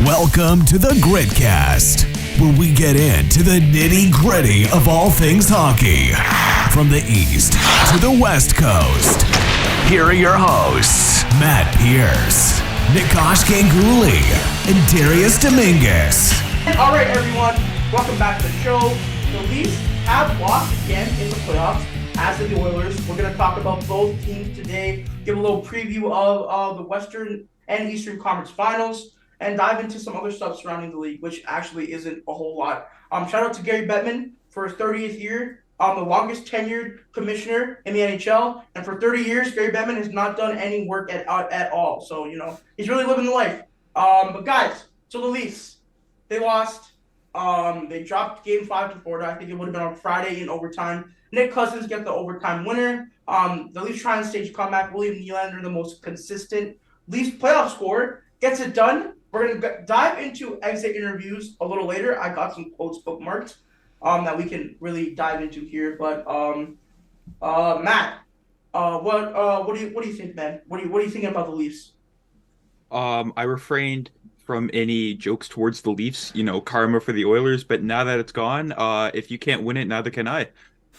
Welcome to the Gritcast, where we get into the nitty-gritty of all things hockey. From the East to the West Coast. Here are your hosts, Matt Pierce, Nikosh Ganguly, and Darius Dominguez. All right, everyone, welcome back to the show. The Leafs have lost again in the playoffs, as did the Oilers. We're going to talk about both teams today, give a little preview of the Western and Eastern Conference Finals, and dive into some other stuff surrounding the league, which actually isn't a whole lot. Shout out to Gary Bettman for his 30th year, the longest tenured commissioner in the NHL, and for 30 years, Gary Bettman has not done any work at all. So, he's really living the life. But guys, so the Leafs, they lost. They dropped Game 5 to Florida. I think it would have been on Friday in overtime. Nick Cousins get the overtime winner. The Leafs try and stage a comeback. William Nylander, the most consistent Leafs playoff scorer, gets it done. We're going to dive into exit interviews a little later. I got some quotes bookmarked that we can really dive into here. But Matt, what do you think, man? What are you thinking about the Leafs? I refrained from any jokes towards the Leafs, karma for the Oilers, but now that it's gone, if you can't win it, neither can I.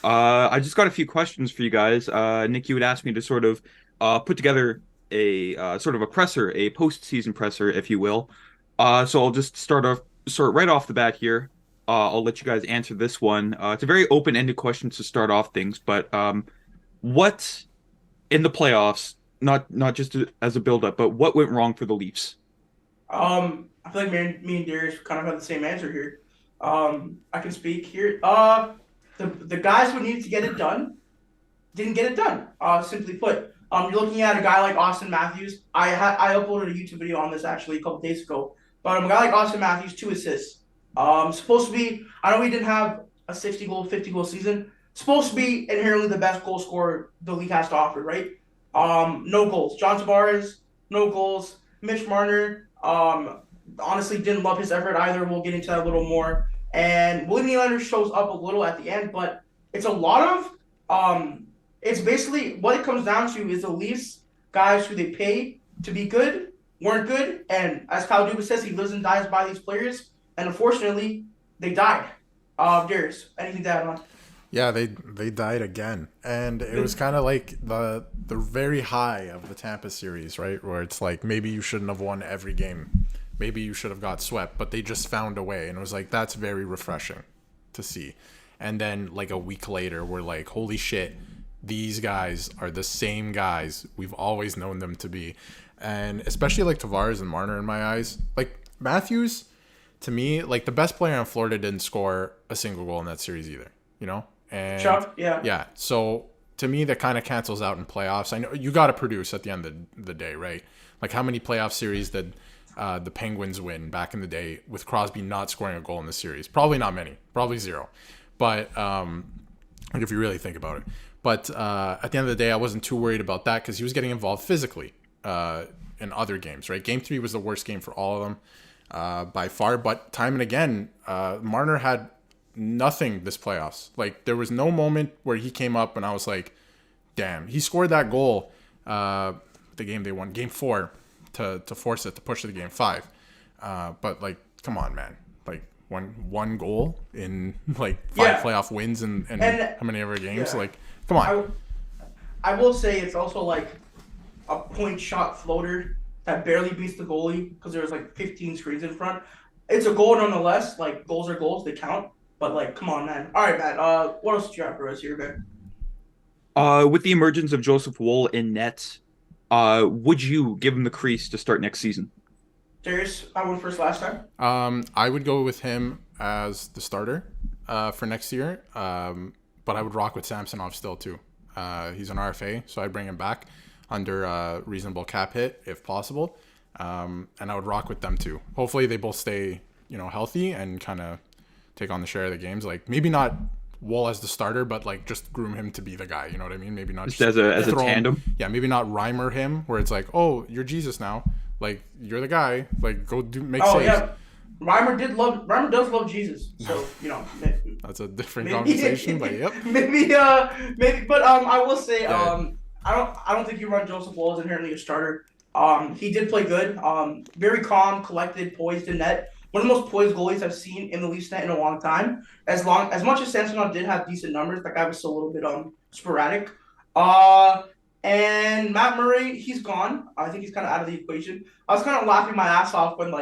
I just got a few questions for you guys. Nick, you would ask me to sort of put together a sort of a presser, a postseason presser, if you will. So I'll just start right off the bat here. I'll let you guys answer this one. It's a very open-ended question to start off things, but what in the playoffs, not just as a build-up, but what went wrong for the Leafs? I feel like me and Darius kind of have the same answer here. I can speak here. The guys who needed to get it done didn't get it done. Simply put, you're looking at a guy like Austin Matthews. I uploaded a YouTube video on this actually a couple days ago. But a guy like Austin Matthews, 2 assists. Supposed to be. I know he didn't have a 60-goal, 50-goal season. Supposed to be inherently the best goal scorer the league has to offer, right? No goals. John Tavares, no goals. Mitch Marner, honestly didn't love his effort either. We'll get into that a little more. And William Nylander shows up a little at the end, but it's a lot of it's basically what it comes down to is the Leafs guys who they pay to be good weren't good, and as Kyle Dubas says, he lives and dies by these players, and unfortunately, they died. Darius, anything to add on? Yeah, they died again, and it was kind of like the very high of the Tampa series, right? Where it's like maybe you shouldn't have won every game, maybe you should have got swept, but they just found a way, and it was like that's very refreshing to see. And then like a week later, we're like, holy shit, these guys are the same guys we've always known them to be, and especially like Tavares and Marner in my eyes, like Matthews, to me, like the best player on Florida didn't score a single goal in that series either, And Chuck, yeah. Yeah. So to me, that kind of cancels out in playoffs. I know you got to produce at the end of the day, right? Like how many playoff series did the Penguins win back in the day with Crosby not scoring a goal in the series? Probably not many. Probably zero. But like if you really think about it. But at the end of the day, I wasn't too worried about that because he was getting involved physically in other games, right? Game 3 was the worst game for all of them by far. But time and again, Marner had nothing this playoffs. Like there was no moment where he came up and I was like, damn, he scored that goal the game they won, Game 4, to force it, to push it to Game 5. But like, come on, man. Like one goal in like 5 playoff wins and how many ever games? Yeah. Like, come on. I will say it's also like a point shot floater that barely beats the goalie because there's like 15 screens in front. It's a goal nonetheless. Like goals are goals, they count. But like, come on, man. All right, Matt. What else do you have for us here, man? With the emergence of Joseph Woll in net, would you give him the crease to start next season? Darius, I went first last time. I would go with him as the starter for next year. But I would rock with Samsonov still too. He's an RFA, so I'd bring him back under a reasonable cap hit if possible. And I would rock with them too. Hopefully they both stay, healthy and kind of take on the share of the games. Like maybe not Woll as the starter, but like just groom him to be the guy. You know what I mean? Maybe not just as a tandem. Yeah, maybe not Reimer him where it's like, oh, you're Jesus now. Like you're the guy. Like go make saves. Yeah. Reimer does love Jesus. So that's a different conversation. But yep. Maybe. But I will say I don't think you run Joseph Woll as inherently a starter. He did play good. Very calm, collected, poised in net. One of the most poised goalies I've seen in the Leafs net in a long time. As much as Samsonov did have decent numbers, that guy was still a little bit sporadic. And Matt Murray, he's gone. I think he's kind of out of the equation. I was kind of laughing my ass off when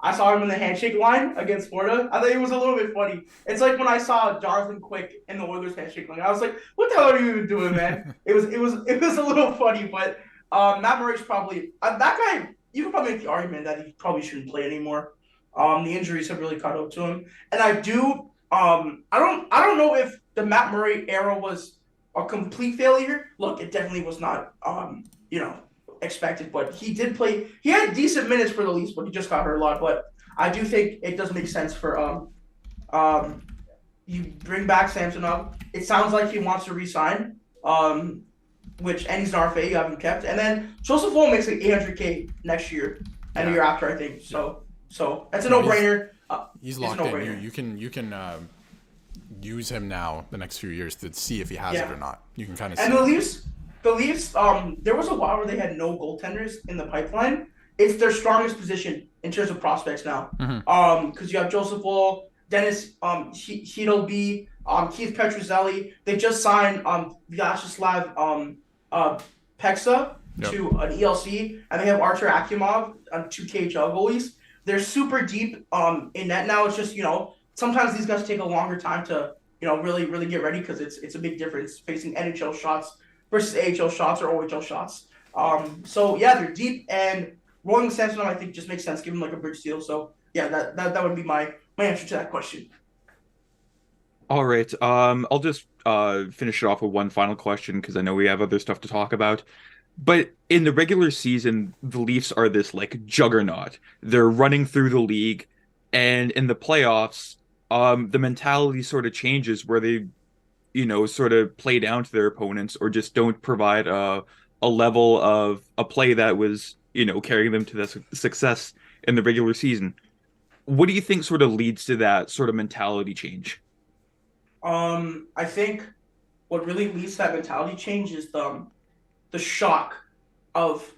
I saw him in the handshake line against Florida. I thought it was a little bit funny. It's like when I saw Jonathan Quick in the Oilers handshake line. I was like, "What the hell are you even doing, man?" It was a little funny, but Matt Murray's probably that guy. You could probably make the argument that he probably shouldn't play anymore. The injuries have really caught up to him, and I do. I don't know if the Matt Murray era was a complete failure. Look, it definitely was not. Expected, but he did play. He had decent minutes for the Leafs, but he just got hurt a lot. But I do think it does make sense for you bring back Samsonov. It sounds like he wants to re-sign, and he's an RFA. You haven't kept, and then Joseph Woll makes like $800K next year and the year after, I think. So that's a no-brainer. He's locked in. You can use him now the next few years to see if he has it or not. You can kind of see. And the Leafs, there was a while where they had no goaltenders in the pipeline. It's their strongest position in terms of prospects now. Because you have Joseph Woll, Dennis Heedleby, Keith Petruzzelli. They just signed Vyacheslav Peksa to an ELC, and they have Artur Akimov, 2 KHL goalies. They're super deep in net now. It's just, sometimes these guys take a longer time to, really, really get ready because it's a big difference facing NHL shots versus AHL shots or OHL shots. They're deep, and rolling with Samsonov, I think, just makes sense. Give him like a bridge deal. So yeah, that would be my answer to that question. All right. I'll just finish it off with one final question because I know we have other stuff to talk about. But in the regular season, the Leafs are this like juggernaut. They're running through the league, and in the playoffs, the mentality sort of changes where they sort of play down to their opponents or just don't provide a level of a play that was, carrying them to the success in the regular season. What do you think sort of leads to that sort of mentality change? I think what really leads to that mentality change is the shock of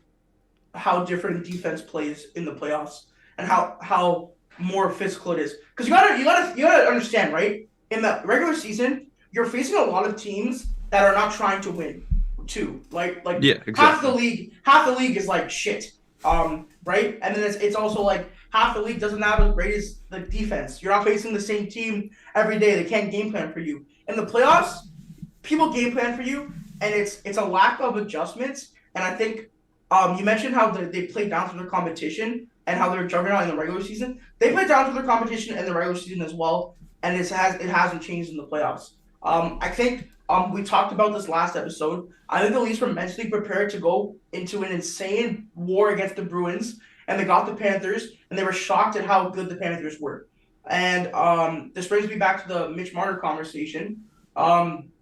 how different defense plays in the playoffs and how more physical it is. Because you gotta understand, right? In the regular season, you're facing a lot of teams that are not trying to win, too. Yeah, exactly. half the league is like shit, right? And then it's also like half the league doesn't have as great as the defense. You're not facing the same team every day. They can't game plan for you. In the playoffs, people game plan for you, and it's a lack of adjustments. And I think you mentioned how they played down to their competition and how they're juggernaut in the regular season. They played down to their competition in the regular season as well, and it hasn't changed in the playoffs. I think we talked about this last episode. I think the Leafs were mentally prepared to go into an insane war against the Bruins, and they got the Panthers, and they were shocked at how good the Panthers were. And this brings me back to the Mitch Marner conversation.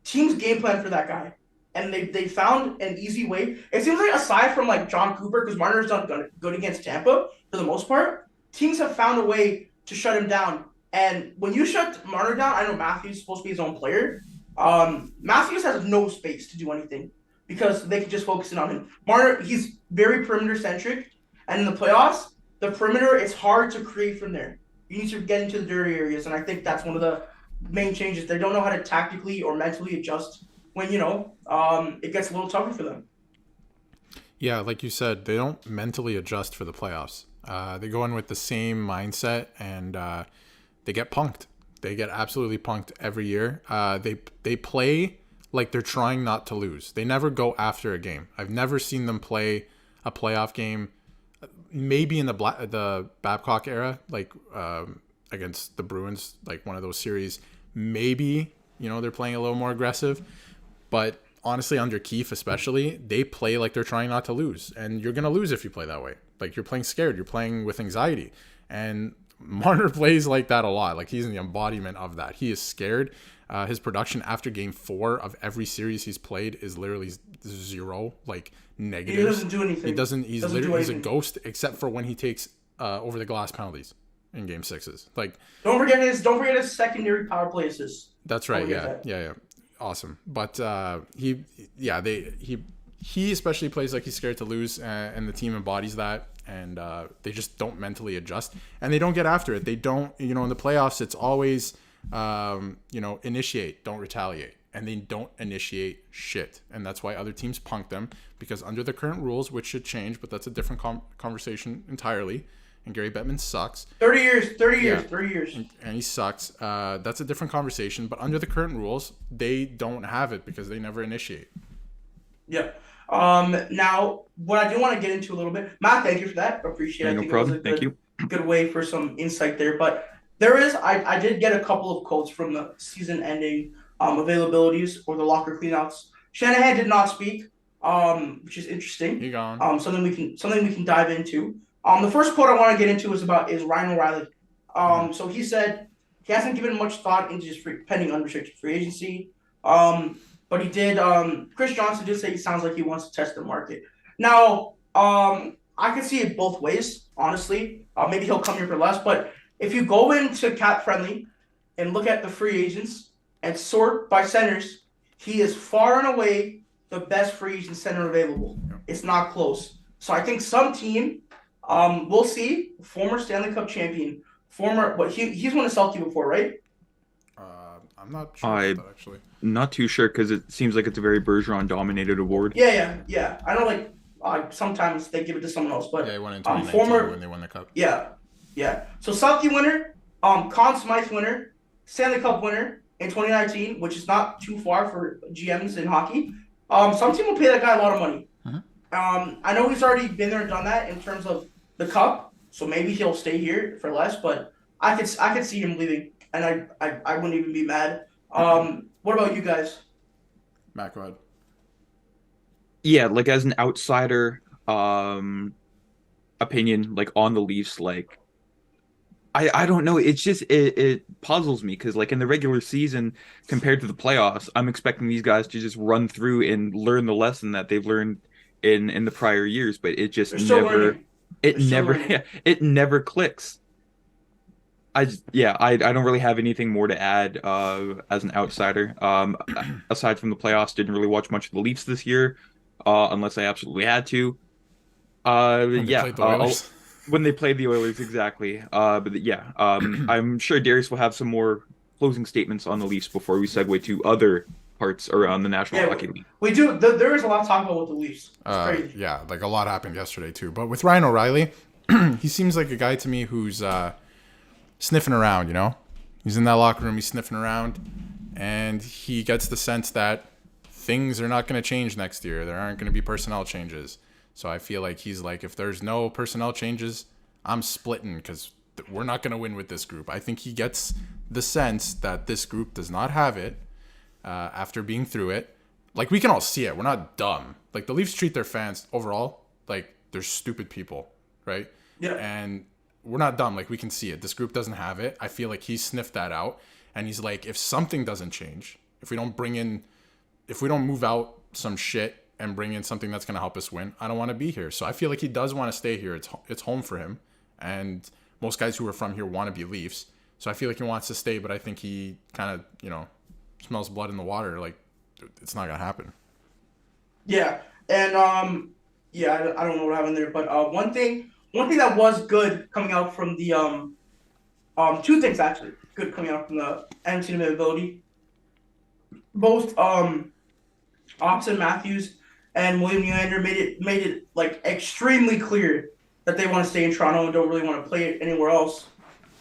Teams game plan for that guy, and they found an easy way. It seems like aside from like John Cooper, because Marner's done good against Tampa for the most part, teams have found a way to shut him down. And when you shut Marner down, I know Matthews is supposed to be his own player. Matthews has no space to do anything because they can just focus in on him. Marner, he's very perimeter centric, and in the playoffs, the perimeter, it's hard to create from there. You need to get into the dirty areas, and I think that's one of the main changes. They don't know how to tactically or mentally adjust when it gets a little tougher for them. Yeah, like you said, they don't mentally adjust for the playoffs. They go in with the same mindset, and they get punked. They get absolutely punked every year. They play like they're trying not to lose. They never go after a game. I've never seen them play a playoff game. Maybe in the Babcock era, like against the Bruins, like one of those series. Maybe they're playing a little more aggressive, but honestly, under Keefe especially, they play like they're trying not to lose, and you're gonna lose if you play that way. Like you're playing scared. You're playing with anxiety, and Marner plays like that a lot. Like he's in the embodiment of that. He is scared. His production after game 4 of every series he's played is literally 0, like negative. He doesn't do anything. He doesn't. He's a ghost except for when he takes over the glass penalties in game 6s. Like don't forget his secondary power play assists. That's right. Yeah. Awesome. But he he especially plays like he's scared to lose, and the team embodies that, and they just don't mentally adjust, and they don't get after it. They don't, in the playoffs, it's always, initiate, don't retaliate, and they don't initiate shit, and that's why other teams punk them, because under the current rules, which should change, but that's a different conversation entirely, and Gary Bettman sucks. 30 years. And he sucks. That's a different conversation, but under the current rules, they don't have it because they never initiate. Yeah. Now, what I do want to get into a little bit, Matt, thank you for that. Appreciate it. No problem. Thank you. Good way for some insight there. But I did get a couple of quotes from the season-ending availabilities or the locker cleanouts. Shanahan did not speak, which is interesting. He gone. Something we can dive into. The first quote I want to get into is Ryan O'Reilly. So he said he hasn't given much thought into his pending unrestricted free agency. But he did. Chris Johnson did say he sounds like he wants to test the market. Now, I can see it both ways, honestly. Maybe he'll come here for less. But if you go into Cap Friendly and look at the free agents and sort by centers, he is far and away the best free agent center available. It's not close. So I think some team, we'll see. Former Stanley Cup champion, he's won a Selke before, right? I'm not sure about that, actually. Not too sure because it seems like it's a very Bergeron-dominated award. Yeah. I know, sometimes they give it to someone else, but he won in 2019 when they won the cup. Yeah. So Selke winner, Conn Smythe winner, Stanley Cup winner in 2019, which is not too far for GMs in hockey. Some team will pay that guy a lot of money. I know he's already been there and done that in terms of the cup, so maybe he'll stay here for less. But I could see him leaving, and I wouldn't even be mad. What about you guys? Matt, go ahead. Yeah, like as an outsider opinion, like on the Leafs, like I don't know. It's just it puzzles me because like in the regular season compared to the playoffs, I'm expecting these guys to just run through and learn the lesson that they've learned in the prior years, but it just it never clicks. I don't really have anything more to add as an outsider. Aside from the playoffs, didn't really watch much of the Leafs this year, unless I absolutely had to. When they played the Oilers, exactly. I'm sure Darius will have some more closing statements on the Leafs before we segue to other parts around the National Hockey League. We do. There is a lot to talk about with the Leafs. It's crazy. Yeah, like a lot happened yesterday too. But with Ryan O'Reilly, he seems like a guy to me who's sniffing around, He's in that locker room, he's sniffing around, and he gets the sense that things are not going to change next year. There aren't going to be personnel changes. So I feel like he's like, if there's no personnel changes, I'm splitting because we're not going to win with this group. I think he gets the sense that this group does not have it after being through it. Like, we can all see it. We're not dumb. Like, the Leafs treat their fans overall like they're stupid people, right? Yeah. And we're not dumb. Like, we can see it. This group doesn't have it. I feel like he sniffed that out. And he's like, if something doesn't change, if we don't move out some shit and bring in something that's going to help us win, I don't want to be here. So I feel like he does want to stay here. It's home for him. And most guys who are from here want to be Leafs. So I feel like he wants to stay, but I think he kind of, smells blood in the water. Like, it's not going to happen. Yeah. And, I don't know what happened there. But one thing that was good coming out from the two things actually good coming out from the Edmonton availability. Both Austin Matthews and William Nylander made it like extremely clear that they want to stay in Toronto and don't really want to play it anywhere else.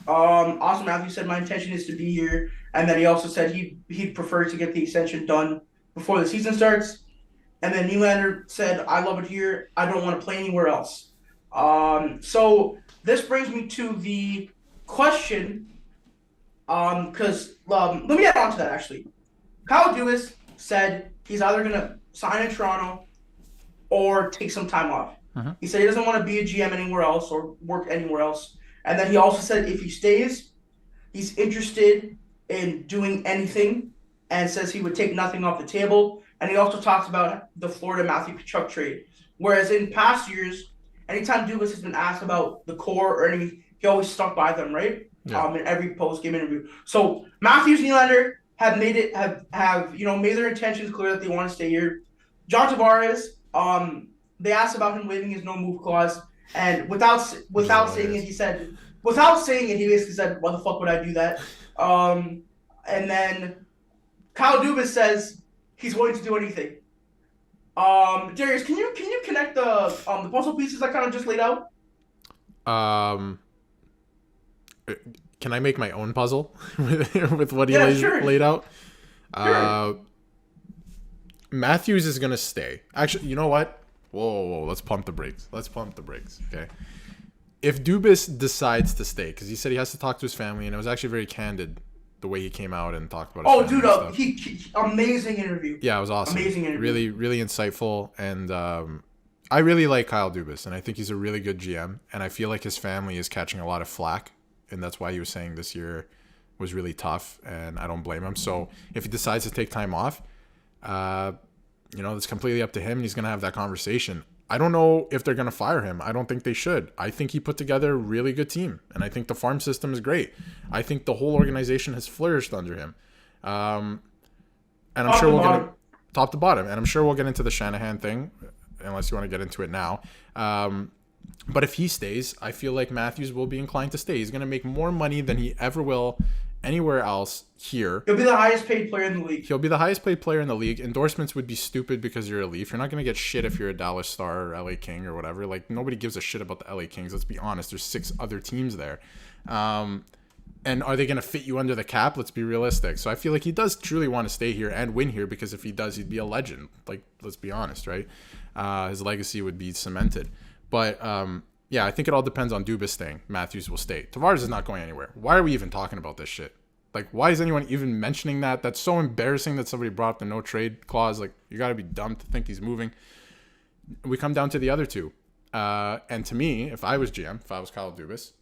Austin Matthews said, my intention is to be here, and then he also said he'd prefer to get the extension done before the season starts. And then Nylander said, I love it here. I don't want to play anywhere else. So this brings me to the question, because let me add on to that actually. Kyle Dubas said he's either going to sign in Toronto or take some time off. Uh-huh. He said he doesn't want to be a GM anywhere else or work anywhere else. And then he also said if he stays, he's interested in doing anything and says he would take nothing off the table. And he also talks about the Florida Matthew Tkachuk trade. Whereas in past years, anytime Dubas has been asked about the core or anything, he always stuck by them, right? Yeah. In every post-game interview. So Matthews and Nylander have made their intentions clear that they want to stay here. John Tavares they asked about him waiving his no move clause, and without saying it, he basically said, "Why the fuck would I do that?" And then Kyle Dubas says he's willing to do anything. Darius, can you connect the puzzle pieces I kind of just laid out? Can I make my own puzzle with what he laid out? Sure. Matthews is gonna stay. Actually, you know what? Whoa, let's pump the brakes. Okay. If Dubas decides to stay, because he said he has to talk to his family, and it was actually very candid the way he came out and talked about his family and stuff. He amazing interview. Yeah, it was awesome. Amazing interview. Really, really insightful, and I really like Kyle Dubas, and I think he's a really good GM, and I feel like his family is catching a lot of flack, and that's why he was saying this year was really tough, and I don't blame him. So if he decides to take time off, it's completely up to him, and he's going to have that conversation. I don't know if they're going to fire him. I don't think they should. I think he put together a really good team, and I think the farm system is great. I think the whole organization has flourished under him. And I'm sure we'll get top to bottom, and I'm sure we'll get into the Shanahan thing, unless you want to get into it now. But if he stays, I feel like Matthews will be inclined to stay. He's going to make more money than he ever will anywhere else here. He'll be the highest paid player in the league. He'll be the highest paid player in the league. Endorsements would be stupid because you're a Leaf. You're not going to get shit if you're a Dallas Star or LA King or whatever. Like, nobody gives a shit about the LA Kings. Let's be honest. There's 6 other teams there. And are they going to fit you under the cap? Let's be realistic. So I feel like he does truly want to stay here and win here, because if he does, he'd be a legend. Like, let's be honest, right? His legacy would be cemented. But, yeah, I think it all depends on Dubas staying. Matthews will stay. Tavares is not going anywhere. Why are we even talking about this shit? Like, why is anyone even mentioning that? That's so embarrassing that somebody brought up the no trade clause. Like, you got to be dumb to think he's moving. We come down to the other two. And to me, if I was GM, if I was Kyle Dubas,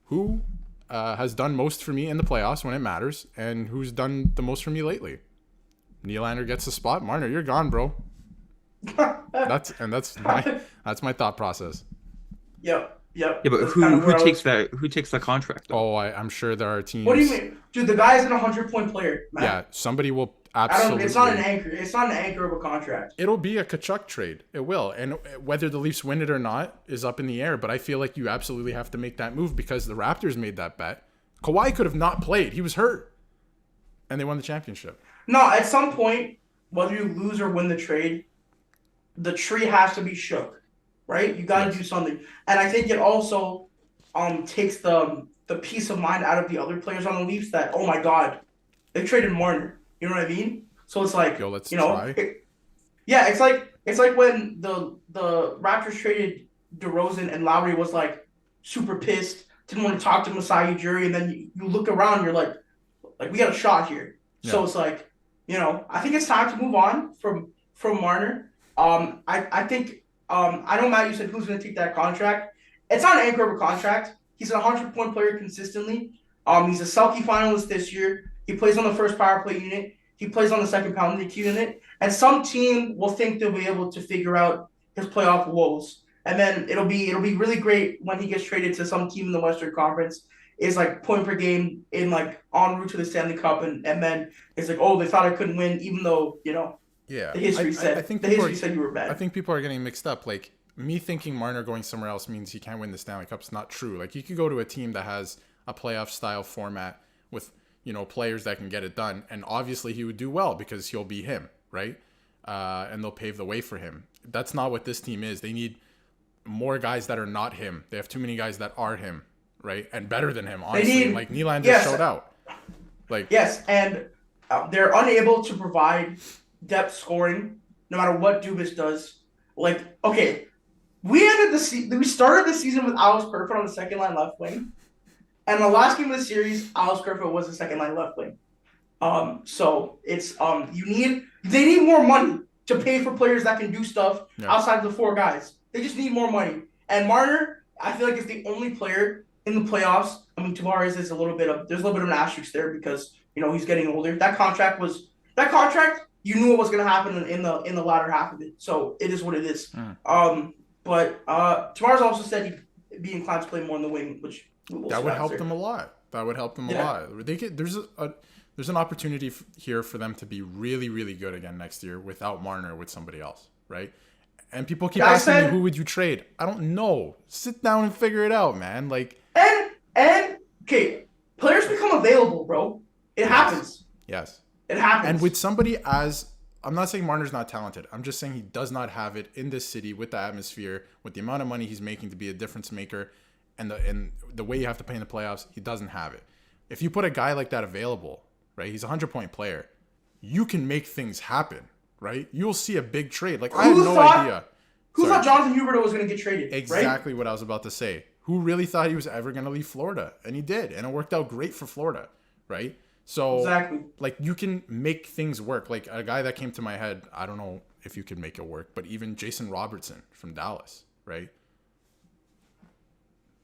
who has done most for me in the playoffs when it matters, and who's done the most for me lately? Nylander gets the spot. Marner, you're gone, bro. That's my thought process. Yep. Yeah, but who takes that contract, though? Oh, I'm sure there are teams. What do you mean? Dude, the guy is an 100-point player, man. Yeah, somebody will absolutely. It's not an anchor. It's not an anchor of a contract. It'll be a Tkachuk trade. It will. And whether the Leafs win it or not is up in the air. But I feel like you absolutely have to make that move, because the Raptors made that bet. Kawhi could have not played. He was hurt. And they won the championship. No, at some point, whether you lose or win the trade, the tree has to be shook. Right? You got to do something. And I think it also takes the peace of mind out of the other players on the Leafs that, oh my God, they traded Marner. You know what I mean? So it's like, let's try. It's like when the Raptors traded DeRozan and Lowry was like super pissed, didn't want to talk to Masai Ujiri, and then you look around, you're like we got a shot here. Yeah. So it's like, I think it's time to move on from Marner. I think I know, Matt, you said who's going to take that contract. It's not an anchor of a contract. He's a 100-point player consistently. He's a Selke finalist this year. He plays on the first power play unit. He plays on the second penalty unit. And some team will think they'll be able to figure out his playoff woes. And then it'll be really great when he gets traded to some team in the Western Conference. Is like point per game in like en route to the Stanley Cup, and then it's like, oh, they thought I couldn't win, even though Yeah, the history said you were bad. I think people are getting mixed up. Like, me thinking Marner going somewhere else means he can't win the Stanley Cup is not true. Like, you could go to a team that has a playoff style format with players that can get it done, and obviously he would do well because he'll be him, right? And they'll pave the way for him. That's not what this team is. They need more guys that are not him. They have too many guys that are him, right? And better than him, honestly. Like, Nylander showed out. Like, yes, and they're unable to provide depth scoring, no matter what Dubas does. Like, okay, we started the season with Alex Kerfoot on the second line left wing, and the last game of the series, Alex Kerfoot was the second line left wing. So it's they need more money to pay for players that can do stuff outside of the 4 guys. They just need more money. And Marner, I feel like, is the only player in the playoffs. I mean, Tavares is there's a little bit of an asterisk there because he's getting older. That contract. You knew what was going to happen in the latter half of it, so it is what it is. But Tavares also said he'd be inclined to play more in the wing, which that would help them a lot. That would help them a lot. There's an opportunity here for them to be really, really good again next year without Marner, with somebody else, right? And people keep I asking said, me, who would you trade? I don't know. Sit down and figure it out, man. Like, and okay, players become available, bro. It happens. yes. It happens. And with somebody as, I'm not saying Marner's not talented. I'm just saying he does not have it in this city with the atmosphere, with the amount of money he's making to be a difference maker, and the way you have to play in the playoffs. He doesn't have it. If you put a guy like that available, right? He's a 100-point player. You can make things happen, right? You'll see a big trade. Like, I had no idea. Who thought Jonathan Huberdeau was going to get traded? Exactly right? what I was about to say. Who really thought he was ever going to leave Florida? And he did. And it worked out great for Florida, right? So, exactly. Like, you can make things work. Like, a guy that came to my head, I don't know if you can make it work, but even Jason Robertson from Dallas, right?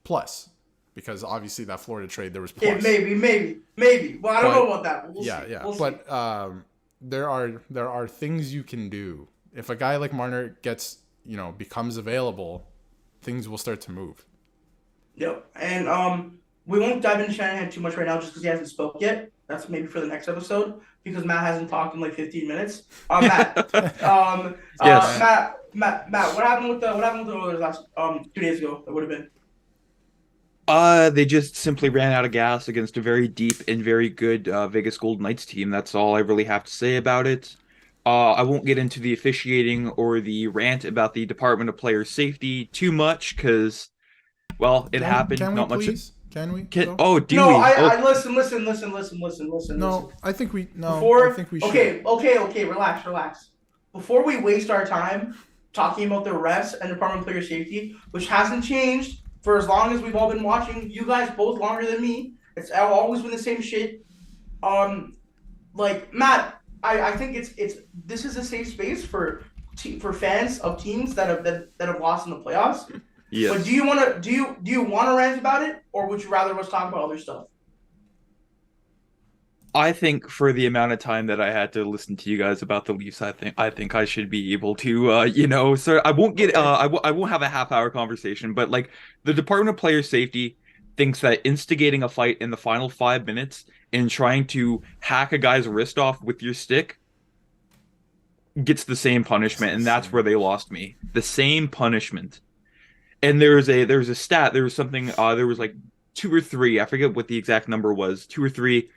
Plus, because obviously that Florida trade, there was plus. Yeah, maybe. Well, I don't know about that. We'll see. Yeah. We'll but see. There are things you can do. If a guy like Marner becomes available, things will start to move. Yep. And we won't dive into Shanahan too much right now just because he hasn't spoke yet. That's maybe for the next episode because Matt hasn't talked in like 15 minutes. Matt, yes. Matt, what happened with the Oilers last 2 days ago? That would have been. They just simply ran out of gas against a very deep and very good Vegas Golden Knights team. That's all I really have to say about it. I won't get into the officiating or the rant about the Department of Player Safety too much because, well, it happened. Can we not much. Please? Can we? Do we? Listen. No, I think we. No, Before, I think we should. Okay. Relax. Before we waste our time talking about the refs and Department of Player Safety, which hasn't changed for as long as we've all been watching, you guys both longer than me. It's always been the same shit. Like Matt, I think this is a safe space for fans of teams that have lost in the playoffs. Yes. But do you want to rant about it, or would you rather us talk about other stuff? I think for the amount of time that I had to listen to you guys about the Leafs, I think I should be able to, so I won't get, I won't have a half-hour conversation, but like the Department of Player Safety thinks that instigating a fight in the final 5 minutes and trying to hack a guy's wrist off with your stick gets the same punishment, and that's where they lost me. The same punishment. And there was a stat, there was something, there was like 2 or 3, I forget what the exact number was, 2 or 3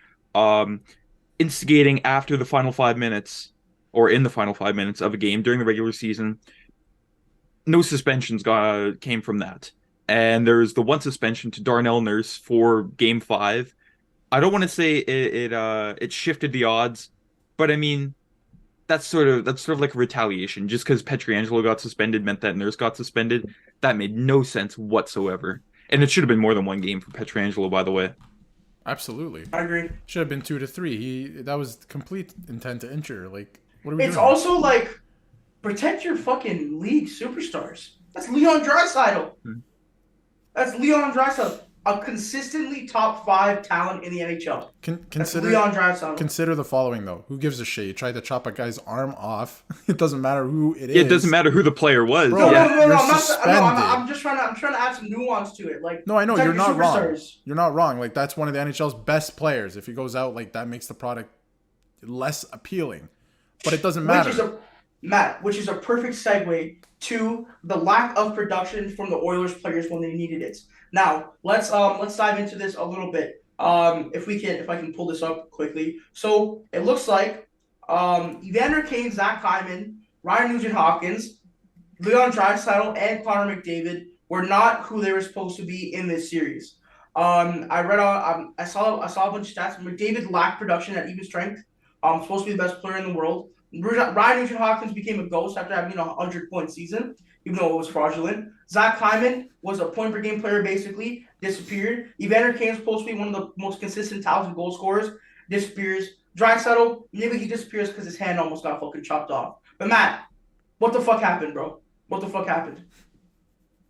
instigating after the final 5 minutes or in the final 5 minutes of a game during the regular season. No suspensions came from that. And there's the one suspension to Darnell Nurse for game 5. I don't want to say it shifted the odds, but I mean, that's sort of like a retaliation. Just because Pietrangelo got suspended meant that Nurse got suspended. That made no sense whatsoever. And it should have been more than one game for Pietrangelo, by the way. Absolutely. I agree. Should have been 2 to 3. That was complete intent to injure. Like, what are we doing? It's also like, protect your fucking league superstars. That's Leon Draisaitl. That's Leon Draisaitl. A consistently top 5 talent in the NHL. Consider Leon Draisaitl. Consider the following, though. Who gives a shit? You tried to chop a guy's arm off. It doesn't matter who it is. It doesn't matter who the player was. Bro, No, I'm I'm trying to add some nuance to it. Like, no, I know you're not wrong. superstars. You're not wrong. Like, that's one of the NHL's best players. If he goes out, like, that makes the product less appealing. But it doesn't matter. Which is a perfect segue to the lack of production from the Oilers players when they needed it. Now, let's dive into this a little bit. If I can pull this up quickly. So it looks like Evander Kane, Zach Hyman, Ryan Nugent-Hopkins, Leon Draisaitl, and Connor McDavid were not who they were supposed to be in this series. I saw a bunch of stats. McDavid lacked production at even strength. Supposed to be the best player in the world. Ryan Nugent-Hopkins became a ghost after having a 100-point season, even though it was fraudulent. Zach Hyman was a point-per-game player, basically, disappeared. Evander Kane is supposed to be one of the most consistent talented goal scorers, disappears. Draisaitl, maybe he disappears because his hand almost got fucking chopped off. But Matt, what the fuck happened, bro? What the fuck happened?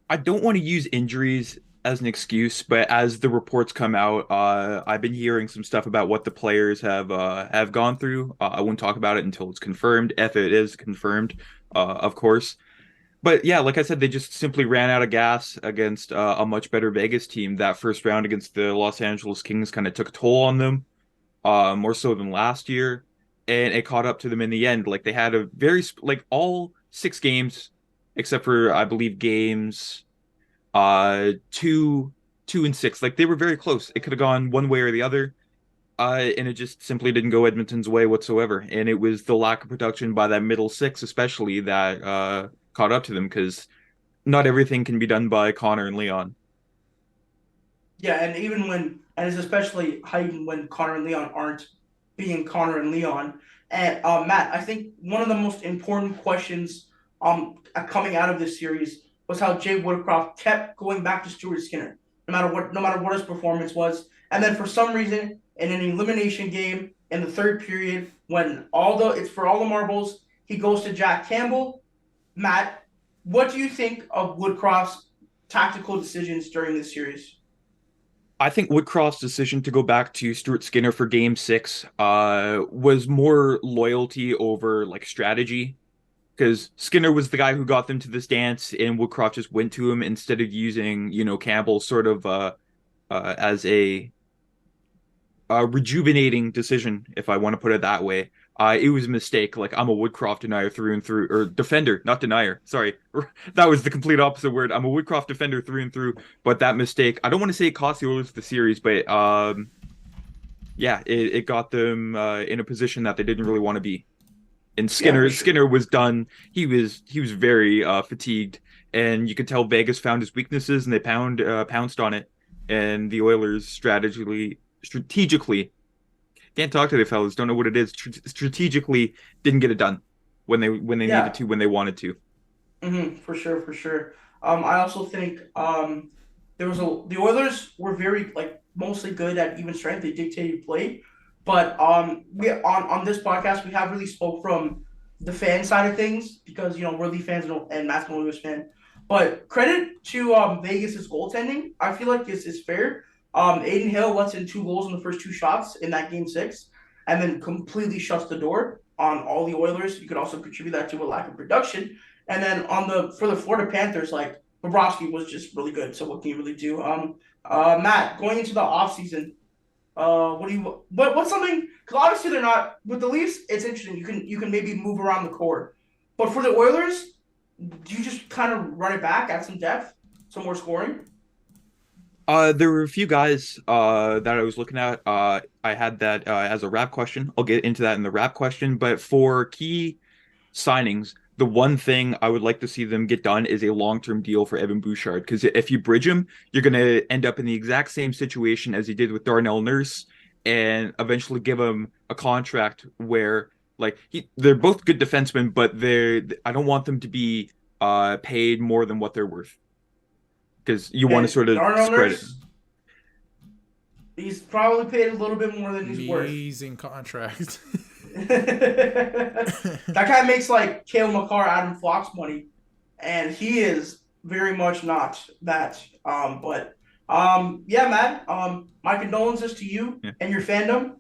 I don't want to use injuries as an excuse, but as the reports come out, I've been hearing some stuff about what the players have gone through. I won't talk about it until it's confirmed, if it is confirmed, of course. But yeah, like I said, they just simply ran out of gas against a much better Vegas team. That first round against the Los Angeles Kings kind of took a toll on them, more so than last year, and it caught up to them in the end. Like they had a very all 6 games except for I believe games 2 and 6. Like they were very close. It could have gone one way or the other. And it just simply didn't go Edmonton's way whatsoever. And it was the lack of production by that middle six, especially, that caught up to them, because not everything can be done by Connor and Leon. Yeah, and it's especially heightened when Connor and Leon aren't being Connor and Leon. And Matt, I think one of the most important questions coming out of this series was how Jay Woodcroft kept going back to Stuart Skinner, no matter what his performance was. And then for some reason, in an elimination game in the third period, when it's for all the marbles, he goes to Jack Campbell. Matt, what do you think of Woodcroft's tactical decisions during this series? I think Woodcroft's decision to go back to Stuart Skinner for Game 6 was more loyalty over like strategy, because Skinner was the guy who got them to this dance, and Woodcroft just went to him instead of using, Campbell sort of as a rejuvenating decision, if I want to put it that way. It was a mistake. Like, I'm a Woodcroft denier through and through, or defender, not denier. Sorry, that was the complete opposite word. I'm a Woodcroft defender through and through. But that mistake, I don't want to say it cost the Oilers the series, but yeah, it got them in a position that they didn't really want to be. And Skinner was done. He was very fatigued, and you could tell Vegas found his weaknesses, and they pounced on it. And the Oilers strategically can't talk to the fellas, don't know what it is. Strategically didn't get it done when they needed to, when they wanted to. For sure. I also think the Oilers were very mostly good at even strength. They dictated play, but we on this podcast we have really spoke from the fan side of things, because we're Leaf fans and Matt's an Oilers fan. But credit to Vegas's goaltending. I feel like this is fair. Aiden Hill lets in 2 goals in the first 2 shots in that Game 6, and then completely shuts the door on all the Oilers. You could also contribute that to a lack of production. And then for the Florida Panthers, Bobrovsky was just really good. So what can you really do? Matt, going into the offseason, what's something? Because obviously they're not with the Leafs. It's interesting. You can maybe move around the core, but for the Oilers, do you just kind of run it back, add some depth, some more scoring? There were a few guys that I was looking at. I had that as a wrap question. I'll get into that in the wrap question. But for key signings, the one thing I would like to see them get done is a long-term deal for Evan Bouchard. Because if you bridge him, you're going to end up in the exact same situation as he did with Darnell Nurse, and eventually give him a contract where they're both good defensemen, but I don't want them to be paid more than what they're worth. Because you want to sort of spread it. He's probably paid a little bit more than he's worth. Amazing contract. That guy makes Cale Makar, Adam Fox money, and he is very much not that. Yeah, man. My condolences to you and your fandom.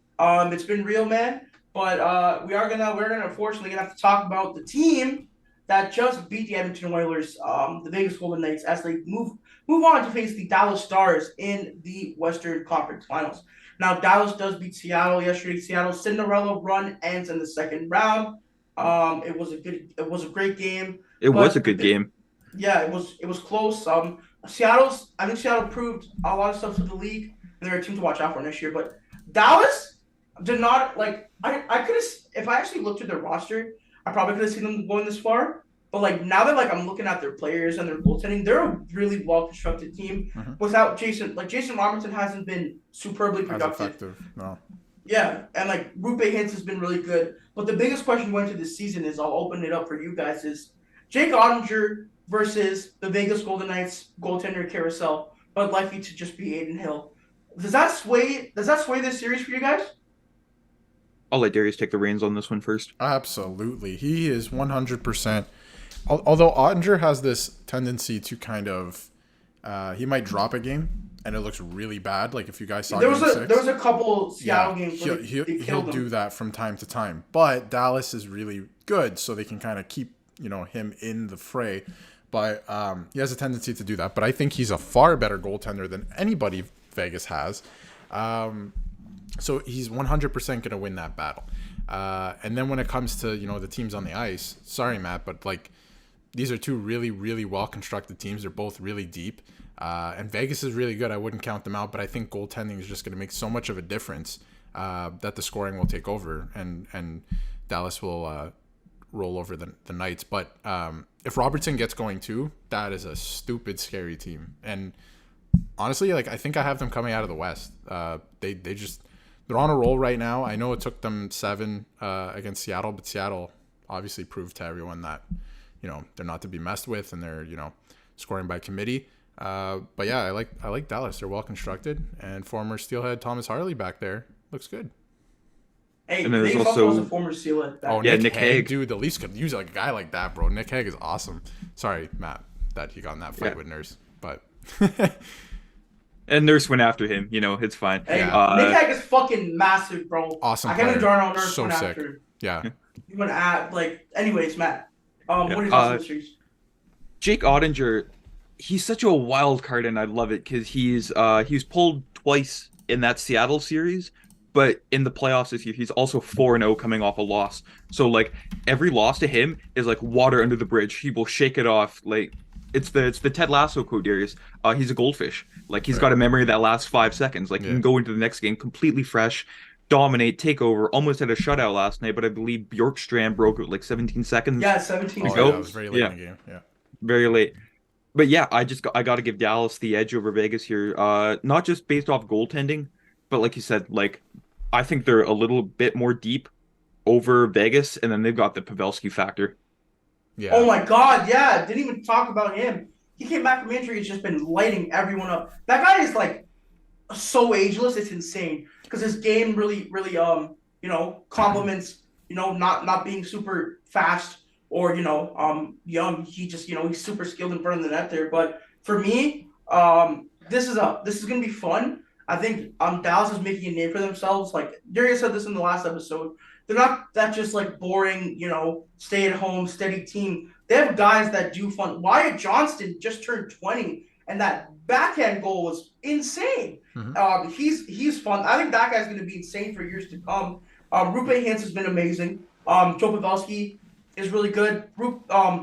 It's been real, man. But we're gonna unfortunately have to talk about the team that just beat the Edmonton Oilers, the Vegas Golden Knights, as they move on to face the Dallas Stars in the Western Conference Finals. Now, Dallas does beat Seattle yesterday. Seattle's Cinderella run ends in the second round. It was a great game. It was a good game. Yeah, it was close. I think Seattle proved a lot of stuff to the league, and they're a team to watch out for next year. But Dallas did not I could have, if I actually looked at their roster, I probably could have seen them going this far. But now that I'm looking at their players and their goaltending, they're a really well constructed team. Without Jason Robertson hasn't been superbly productive. As effective, no. Yeah, and Rupe Hintz has been really good. But the biggest question going into this season is, I'll open it up for you guys, is Jake Ottinger versus the Vegas Golden Knights goaltender carousel, but likely to just be Aiden Hill. Does that sway this series for you guys? I'll let Darius take the reins on this one first. Absolutely. He is 100%. Although Ottinger has this tendency to kind of, he might drop a game and it looks really bad. If you guys saw there was a couple Seattle games where he'll do that from time to time. But Dallas is really good, so they can kind of keep him in the fray. But he has a tendency to do that. But I think he's a far better goaltender than anybody Vegas has. So he's 100% going to win that battle. And then when it comes to the teams on the ice, sorry Matt, but these are two really, really well-constructed teams. They're both really deep. And Vegas is really good. I wouldn't count them out, but I think goaltending is just going to make so much of a difference that the scoring will take over and Dallas will roll over the Knights. But if Robertson gets going too, that is a stupid, scary team. And honestly, like, I think I have them coming out of the West. They're on a roll right now. I know it took them 7 against Seattle, but Seattle obviously proved to everyone that, they're not to be messed with, and they're, scoring by committee. But yeah, I like Dallas. They're well constructed, and former Steelhead Thomas Harley back there looks good. Hey, and then there's Vegas also was a former Steelhead. Nick Hague, dude. The Leafs could use a guy like that, bro. Nick Hague is awesome. Sorry, Matt, that he got in that fight with Nurse, but. And Nurse went after him. It's fine. Hey, Nick Hague is fucking massive, bro. Awesome. I can't Darnell Nurse so went sick. after him. Yeah. You went at anyways, Matt. What are your thoughts on the series? Jake Ottinger, he's such a wild card, and I love it because he's pulled twice in that Seattle series, but in the playoffs this year, he's also 4-0 coming off a loss. So like every loss to him is like water under the bridge. He will shake it off. Like it's the Ted Lasso quote, Darius. He's a goldfish. Like he's got a memory of that last 5 seconds. Like he can go into the next game completely fresh, dominate, take over. Almost had a shutout last night, but I believe Bjorkstrand broke it like 17 seconds. Yeah, 17 to go. Yeah, it was very late in the game. Yeah. Very late. But yeah, I got to give Dallas the edge over Vegas here. Not just based off goaltending, but like you said, like I think they're a little bit more deep over Vegas, and then they've got the Pavelski factor. Yeah. Oh my God, yeah. Didn't even talk about him. He came back from injury. He's just been lighting everyone up. That guy is like so ageless. It's insane because his game really, really, complements, not being super fast or, young. He just, he's super skilled in front of the net there. But for me, this is going to be fun. I think Dallas is making a name for themselves. Like Darius said this in the last episode. They're not that just like boring, stay at home, steady team. They have guys that do fun. Wyatt Johnston just turned 20, and that backhand goal was insane. Mm-hmm. He's fun. I think that guy's going to be insane for years to come. Rupe Hintz has been amazing. Joe Pavelski is really good.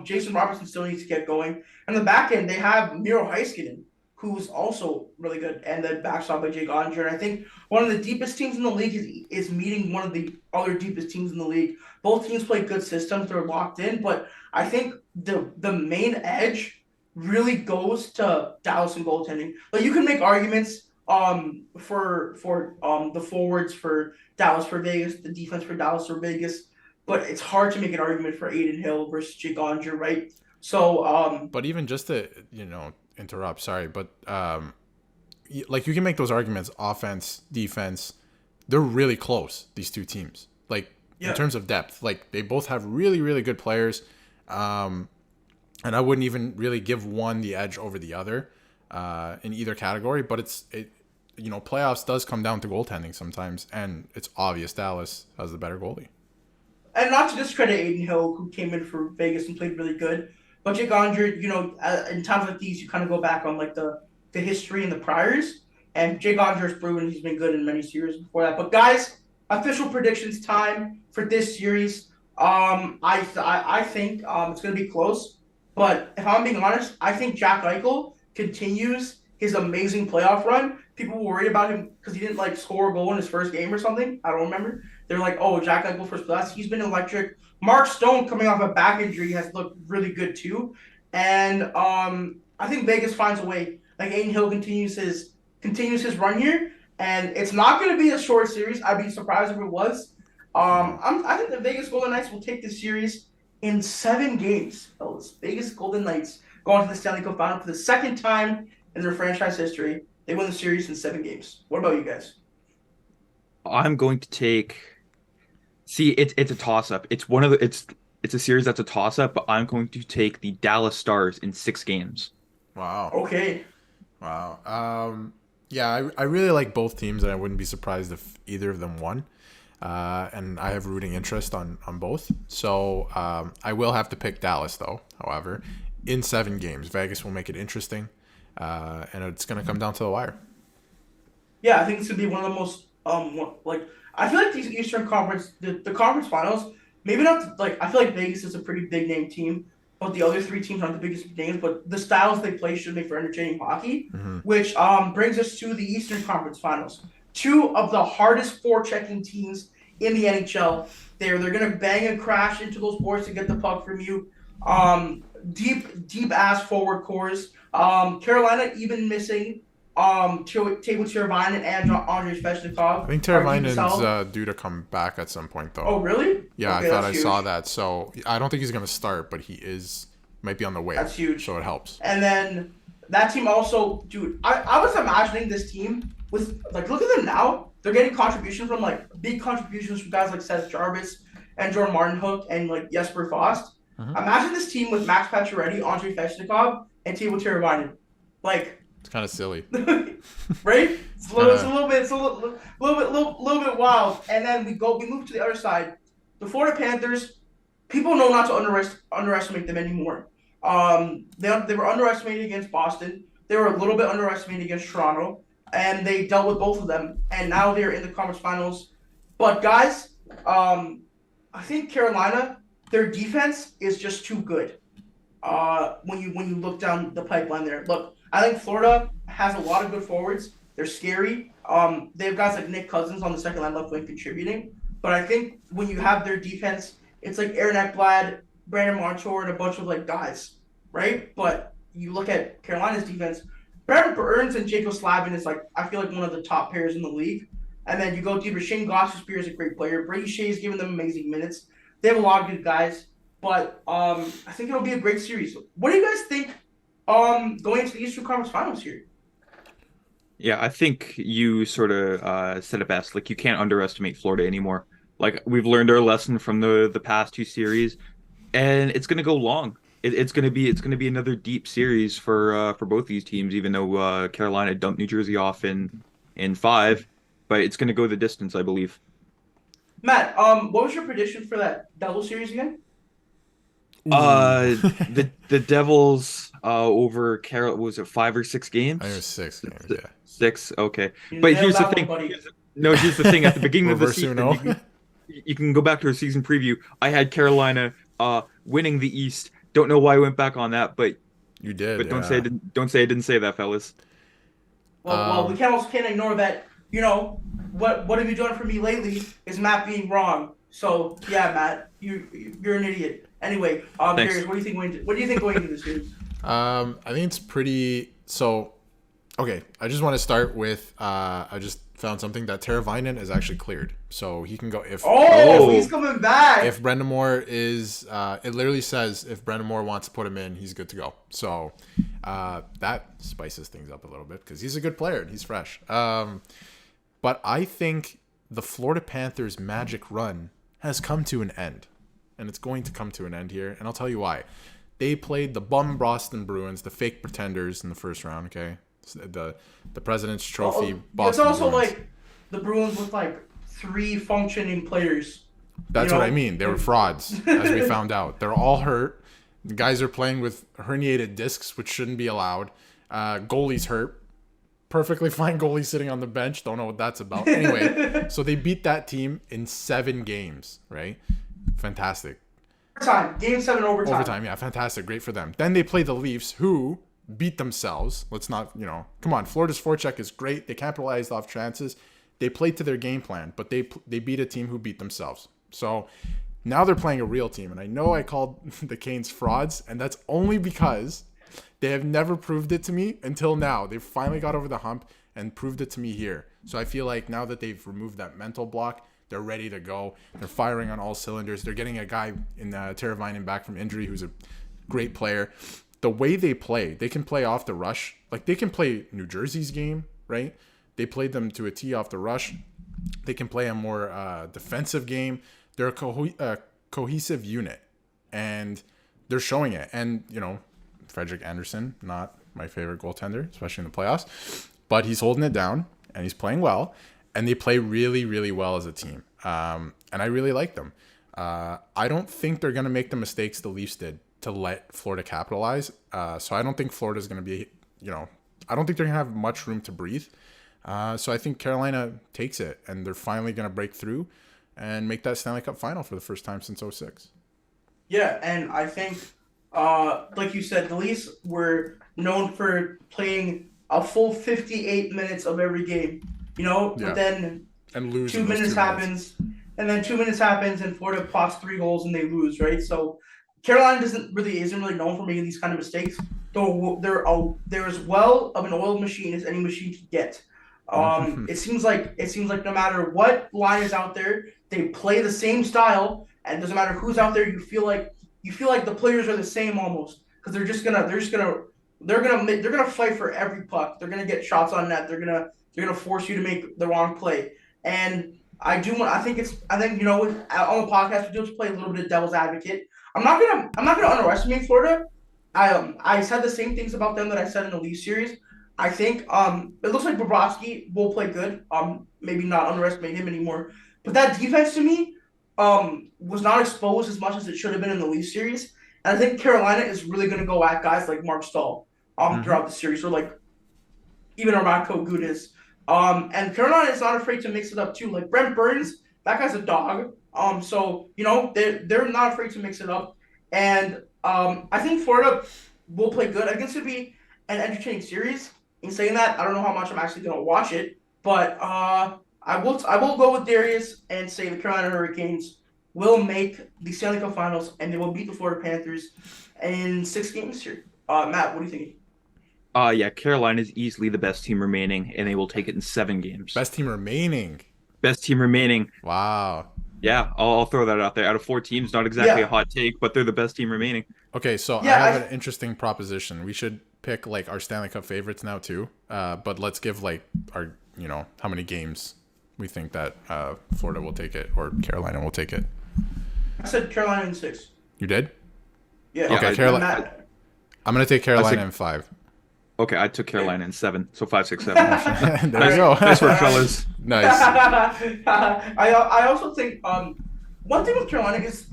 Jason Robertson still needs to get going. And the back end, they have Miro Heiskanen, who's also really good, and then backstop by Jake Ottinger. And I think one of the deepest teams in the league is meeting one of the other deepest teams in the league. Both teams play good systems; they're locked in. But I think the main edge really goes to Dallas and goaltending. Like you can make arguments for the forwards for Dallas for Vegas, the defense for Dallas for Vegas, but it's hard to make an argument for Adin Hill versus Jake Ottinger, right? So but even just to interrupt, sorry, but like you can make those arguments, offense, defense, they're really close, these two teams, like in terms of depth. Like they both have really, really good players, and I wouldn't even really give one the edge over the other in either category, but playoffs does come down to goaltending sometimes, and it's obvious Dallas has the better goalie. And not to discredit Adin Hill, who came in for Vegas and played really good, but Jake Ottinger, in times like these, you kind of go back on like the history and the priors. And Jake Ottinger has proven he's been good in many series before that. But guys, official predictions time for this series. I think it's going to be close. But if I'm being honest, I think Jack Eichel continues his amazing playoff run. People were worried about him because he didn't score a goal in his first game or something. I don't remember. They're like, oh, Jack Eichel first class. He's been electric. Mark Stone, coming off a back injury, has looked really good too. And I think Vegas finds a way. Like Adin Hill continues his run here, and it's not going to be a short series. I'd be surprised if it was. I think the Vegas Golden Knights will take this series in 7 games. Fellas, Vegas Golden Knights going to the Stanley Cup Final for the second time in their franchise history. They won the series in 7 games. What about you guys? I'm going to take. See, it's a toss-up. It's a series that's a toss-up, but I'm going to take the Dallas Stars in 6 games. Wow. Okay. Wow. Yeah, I really like both teams, and I wouldn't be surprised if either of them won. And I have rooting interest on both. So I will have to pick Dallas, though, however, in 7 games. Vegas will make it interesting, and it's going to come down to the wire. Yeah, I think it's going to be one of the most, I feel like these Eastern Conference, the conference finals, maybe not, I feel like Vegas is a pretty big name team, but the other three teams aren't the biggest names. But the styles they play should make for entertaining hockey, Mm-hmm. which brings us to the Eastern Conference Finals. Two of the hardest forechecking teams in the NHL. They're gonna bang and crash into those boards to get the puck from you. Deep ass forward cores. Carolina even missing Teuvo Teravainen and Andrei Svechnikov. I think Teravainen's due to come back at some point, though. Oh, really? Yeah, Okay, I thought that's I huge. saw that. So I don't think he's going to start, but might be on the way. That's huge. So it helps. And then that team also, dude, I was imagining this team with, like, look at them now. They're getting contributions from, like, big contributions from guys like Seth Jarvis and Jordan Martinhook and, like, Jesper Fast. Mhm. Imagine this team with Max Pacioretty, Andrei Svechnikov, and Teuvo Teravainen. Like, It's kind of silly. right? It's a little bit wild. And then we move to the other side. The Florida Panthers, people know not to underestimate them anymore. They were underestimated against Boston. They were a little bit underestimated against Toronto, and they dealt with both of them. And now they're in the conference finals. But guys, I think Carolina, their defense is just too good. When you look down the pipeline there, look. I think Florida has a lot of good forwards. They're scary. They have guys like Nick Cousins on the second line left wing contributing. But I think when you have their defense, it's like Aaron Ekblad, Brandon Montour, and a bunch of like guys, right? But you look at Carolina's defense, Brandon Burns and Jacob Slavin is like, I feel like one of the top players in the league. And then you go deeper. Shane Gostisbehere is a great player. Brady Shea's giving them amazing minutes. They have a lot of good guys. But I think it'll be a great series. What do you guys think going into the Eastern Conference Finals here? Yeah, I think you sort of said it best. Like, you can't underestimate Florida anymore. Like, we've learned our lesson from the past two series, and it's going to go long. It's going to be another deep series for both these teams. Even though Carolina dumped New Jersey off in 5, but it's going to go the distance, I believe. Matt, what was your prediction for that Devils series again? The Devils over Carol, was it 5 or 6 games? I think it was 6 games, yeah. 6, okay. You But nailed here's the that thing. one, buddy. Here's the thing. At the beginning of the Reverse season, Uno. you can go back to our season preview. I had Carolina winning the East. Don't know why I went back on that, but You did. don't yeah. say I didn't say that, fellas. Well, we can't ignore that. You know what have you done for me lately? Is Matt being wrong? So yeah, Matt, you're an idiot. Anyway, Thanks. Darius, what do you think going into this series? I think it's pretty. So, okay, I just want to start with. I just found something that Teravainen is actually cleared, so he can go if. He's coming back. If Brendan Moore is, it literally says if Brendan Moore wants to put him in, he's good to go. So, that spices things up a little bit because he's a good player and he's fresh. But I think the Florida Panthers' magic run has come to an end, and it's going to come to an end here, and I'll tell you why. They played the bum Boston Bruins, the fake pretenders, in the first round. Okay, the President's Trophy. Boston it's also Bruins. like the Bruins with like 3 functioning players. That's what I mean. They were frauds, as we found out. They're all hurt. The guys are playing with herniated discs, which shouldn't be allowed. Goalie's hurt. Perfectly fine goalie sitting on the bench. Don't know what that's about. Anyway, so they beat that team in 7 games, right? Fantastic. Overtime. Game 7 overtime. Overtime, yeah, fantastic. Great for them. Then they play the Leafs, who beat themselves. Let's not, come on. Florida's forecheck is great. They capitalized off chances. They played to their game plan, but they beat a team who beat themselves. So now they're playing a real team. And I know I called the Canes frauds, and that's only because they have never proved it to me until now. They've finally got over the hump and proved it to me here. So I feel like now that they've removed that mental block, they're ready to go. They're firing on all cylinders. They're getting a guy in Teravainen back from injury who's a great player. The way they play, they can play off the rush. Like, they can play New Jersey's game, right? They played them to a tee off the rush. They can play a more defensive game. They're a cohesive unit, and they're showing it. And, Frederik Andersen, not my favorite goaltender, especially in the playoffs, but he's holding it down, and he's playing well. And they play really, really well as a team. And I really like them. I don't think they're going to make the mistakes the Leafs did to let Florida capitalize. So I don't think Florida's going to be, I don't think they're going to have much room to breathe. So I think Carolina takes it, and they're finally going to break through and make that Stanley Cup final for the first time since 2006. Yeah, and I think like you said, the Leafs were known for playing a full 58 minutes of every game, but then and lose 2 minutes happens, and then 2 minutes happens, and Florida pots 3 goals and they lose, right? So Carolina isn't really known for making these kind of mistakes. Though they're as well of an oiled machine as any machine can get. It seems like no matter what line is out there, they play the same style, and it doesn't matter who's out there. You feel like the players are the same almost, because they're gonna fight for every puck. They're gonna get shots on net. They're gonna force you to make the wrong play. And I think on the podcast we do play a little bit of devil's advocate. I'm not gonna underestimate Florida. I said the same things about them that I said in the Leafs series. I think it looks like Bobrovsky will play good. Maybe not underestimate him anymore. But that defense to me was not exposed as much as it should have been in the Leafs series. And I think Carolina is really going to go at guys like Mark Stahl throughout the series, or like even Armando Gudas. And Carolina is not afraid to mix it up too. Like Brent Burns, that guy's a dog. So they're not afraid to mix it up. And I think Florida will play good. I think it's going to be an entertaining series. In saying that, I don't know how much I'm actually going to watch it, but I will go with Darius and say the Carolina Hurricanes will make the Stanley Cup Finals, and they will beat the Florida Panthers in 6 games here. Matt, what do you think? Yeah, Carolina is easily the best team remaining, and they will take it in 7 games. Best team remaining. Best team remaining. Wow. Yeah, I'll throw that out there. Out of 4 teams, not exactly a hot take, but they're the best team remaining. Okay, so I have an interesting proposition. We should pick like our Stanley Cup favorites now too. But let's give like our, how many games we think that Florida will take it or Carolina will take it. I said Carolina in 6. You did? Yeah. Okay, Carolina. I'm gonna take Carolina in 5. Okay, I took Carolina in 7, so 5, 6, 7. There you go. Nice work, fellas. Nice. I also think one thing with Carolina is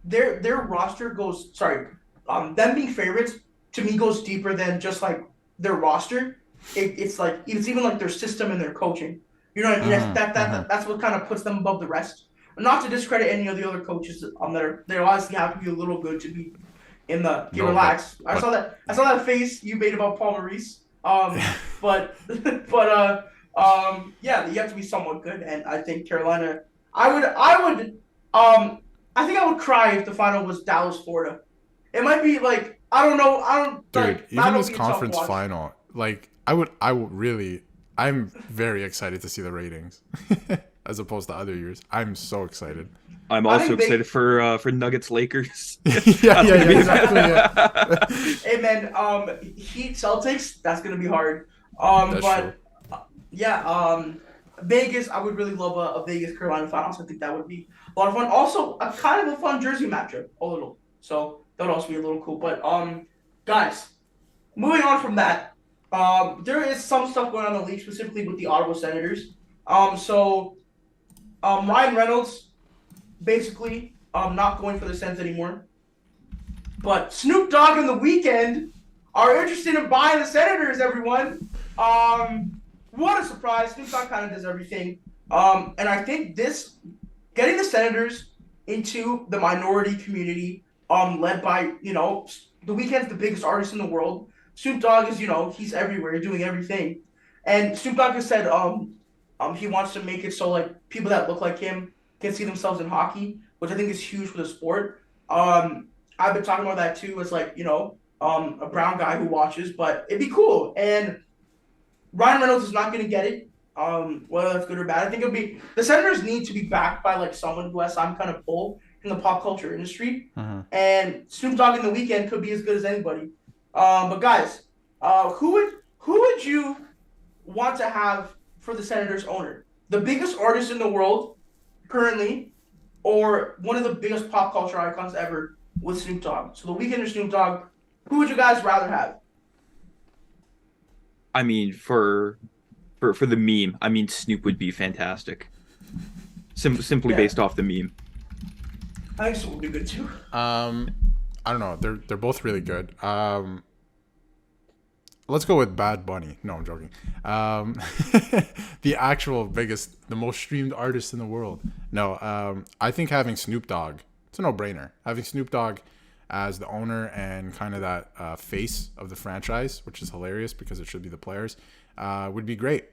their roster goes them being favorites to me goes deeper than just like their roster. It's even like their system and their coaching. You know what I mean? That's what kind of puts them above the rest. Not to discredit any of the other coaches they obviously have to be a little good to be in the relax. I saw that face you made about Paul Maurice. But yeah, you have to be somewhat good, and I think Carolina. I think I would cry if the final was Dallas, Florida. It might be like I don't know. Dude, even this conference final, like I would really. I'm very excited to see the ratings, as opposed to other years. I'm so excited. I'm also excited for Nuggets Lakers. Exactly. Hey man, Heat Celtics. That's gonna be hard. Vegas. I would really love a Vegas Carolina Finals. I think that would be a lot of fun. Also, a kind of a fun jersey matchup, a little. So that would also be a little cool. But guys, moving on from that, there is some stuff going on in the league, specifically with the Ottawa Senators. Ryan Reynolds, basically, not going for the Sens anymore. But Snoop Dogg and the Weeknd are interested in buying the Senators, everyone. What a surprise. Snoop Dogg kind of does everything. And I think getting the Senators into the minority community, led by, the Weeknd's the biggest artist in the world. Snoop Dogg is, he's everywhere, doing everything. And Snoop Dogg has said he wants to make it so, like, people that look like him can see themselves in hockey, which I think is huge for the sport. I've been talking about that, too, as, like, a brown guy who watches, but it'd be cool. And Ryan Reynolds is not going to get it, whether that's good or bad. I think the Senators need to be backed by, like, someone who has some kind of pull in the pop culture industry. And Snoop Dogg and the Weeknd could be as good as anybody. But guys, who would you want to have for the Senators owner? The biggest artist in the world currently, or one of the biggest pop culture icons ever with Snoop Dogg? So the Weeknd or Snoop Dogg, who would you guys rather have? I mean, for the meme, I mean, Snoop would be fantastic. Simply based off the meme. I think Snoop would be good too. I don't know. They're both really good. Let's go with Bad Bunny. No, I'm joking. The actual biggest, the most streamed artist in the world. No, I think having Snoop Dogg, it's a no-brainer. Having Snoop Dogg as the owner and kind of that face of the franchise, which is hilarious because it should be the players, would be great.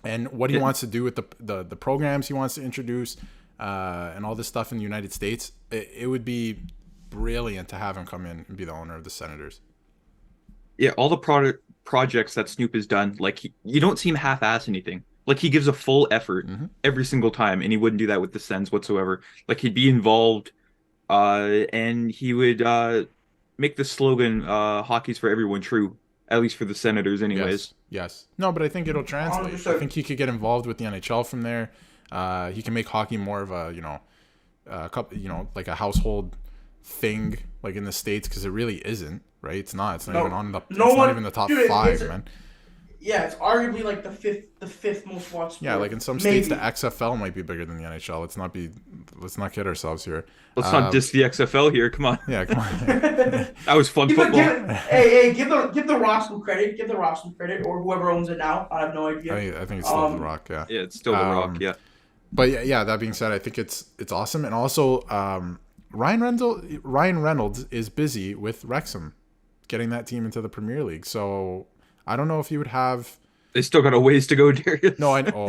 And what he wants to do with the programs he wants to introduce and all this stuff in the United States, it would be brilliant to have him come in and be the owner of the Senators. Yeah, all the projects that Snoop has done, like you don't see him half-ass anything. Like he gives a full effort every single time, and he wouldn't do that with the Sens whatsoever. Like he'd be involved, and he would make the slogan "Hockey's for everyone" true, at least for the Senators, anyways. Yes. No, but I think it'll translate. 100%. I think he could get involved with the NHL from there. He can make hockey more of a like a household thing, like in the States, because it really isn't. Right? It's not. It's not even on the. Not even the top five, man. Yeah, it's arguably like the fifth most watched sport. Yeah, like in some states, the XFL might be bigger than the NHL. Let's not kid ourselves here. Let's not diss the XFL here. Come on. Yeah, come on. That was fun football. Give the Rock some credit. Give the Rock some credit, or whoever owns it now. I have no idea. I think it's still the Rock. Yeah. Yeah, it's still the Rock. Yeah. But yeah. That being said, I think it's awesome, and also Ryan Reynolds is busy with Wrexham, getting that team into the Premier League. So I don't know if you would have. They still got a ways to go, Darius. No, I know.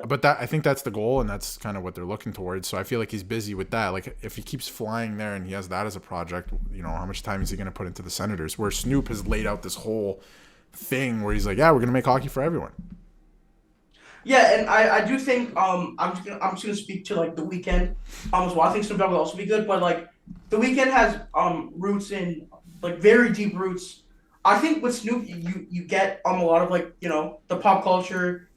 But I think that's the goal, and that's kind of what they're looking towards. So I feel like he's busy with that. Like if he keeps flying there and he has that as a project, how much time is he going to put into the Senators? Where Snoop has laid out this whole thing where he's like, yeah, we're going to make hockey for everyone. Yeah, and I do think I'm just gonna speak to like the Weeknd as well. I think Snoop Dogg will also be good, but like the Weeknd has roots in like very deep roots. I think with Snoop you get a lot of like the pop culture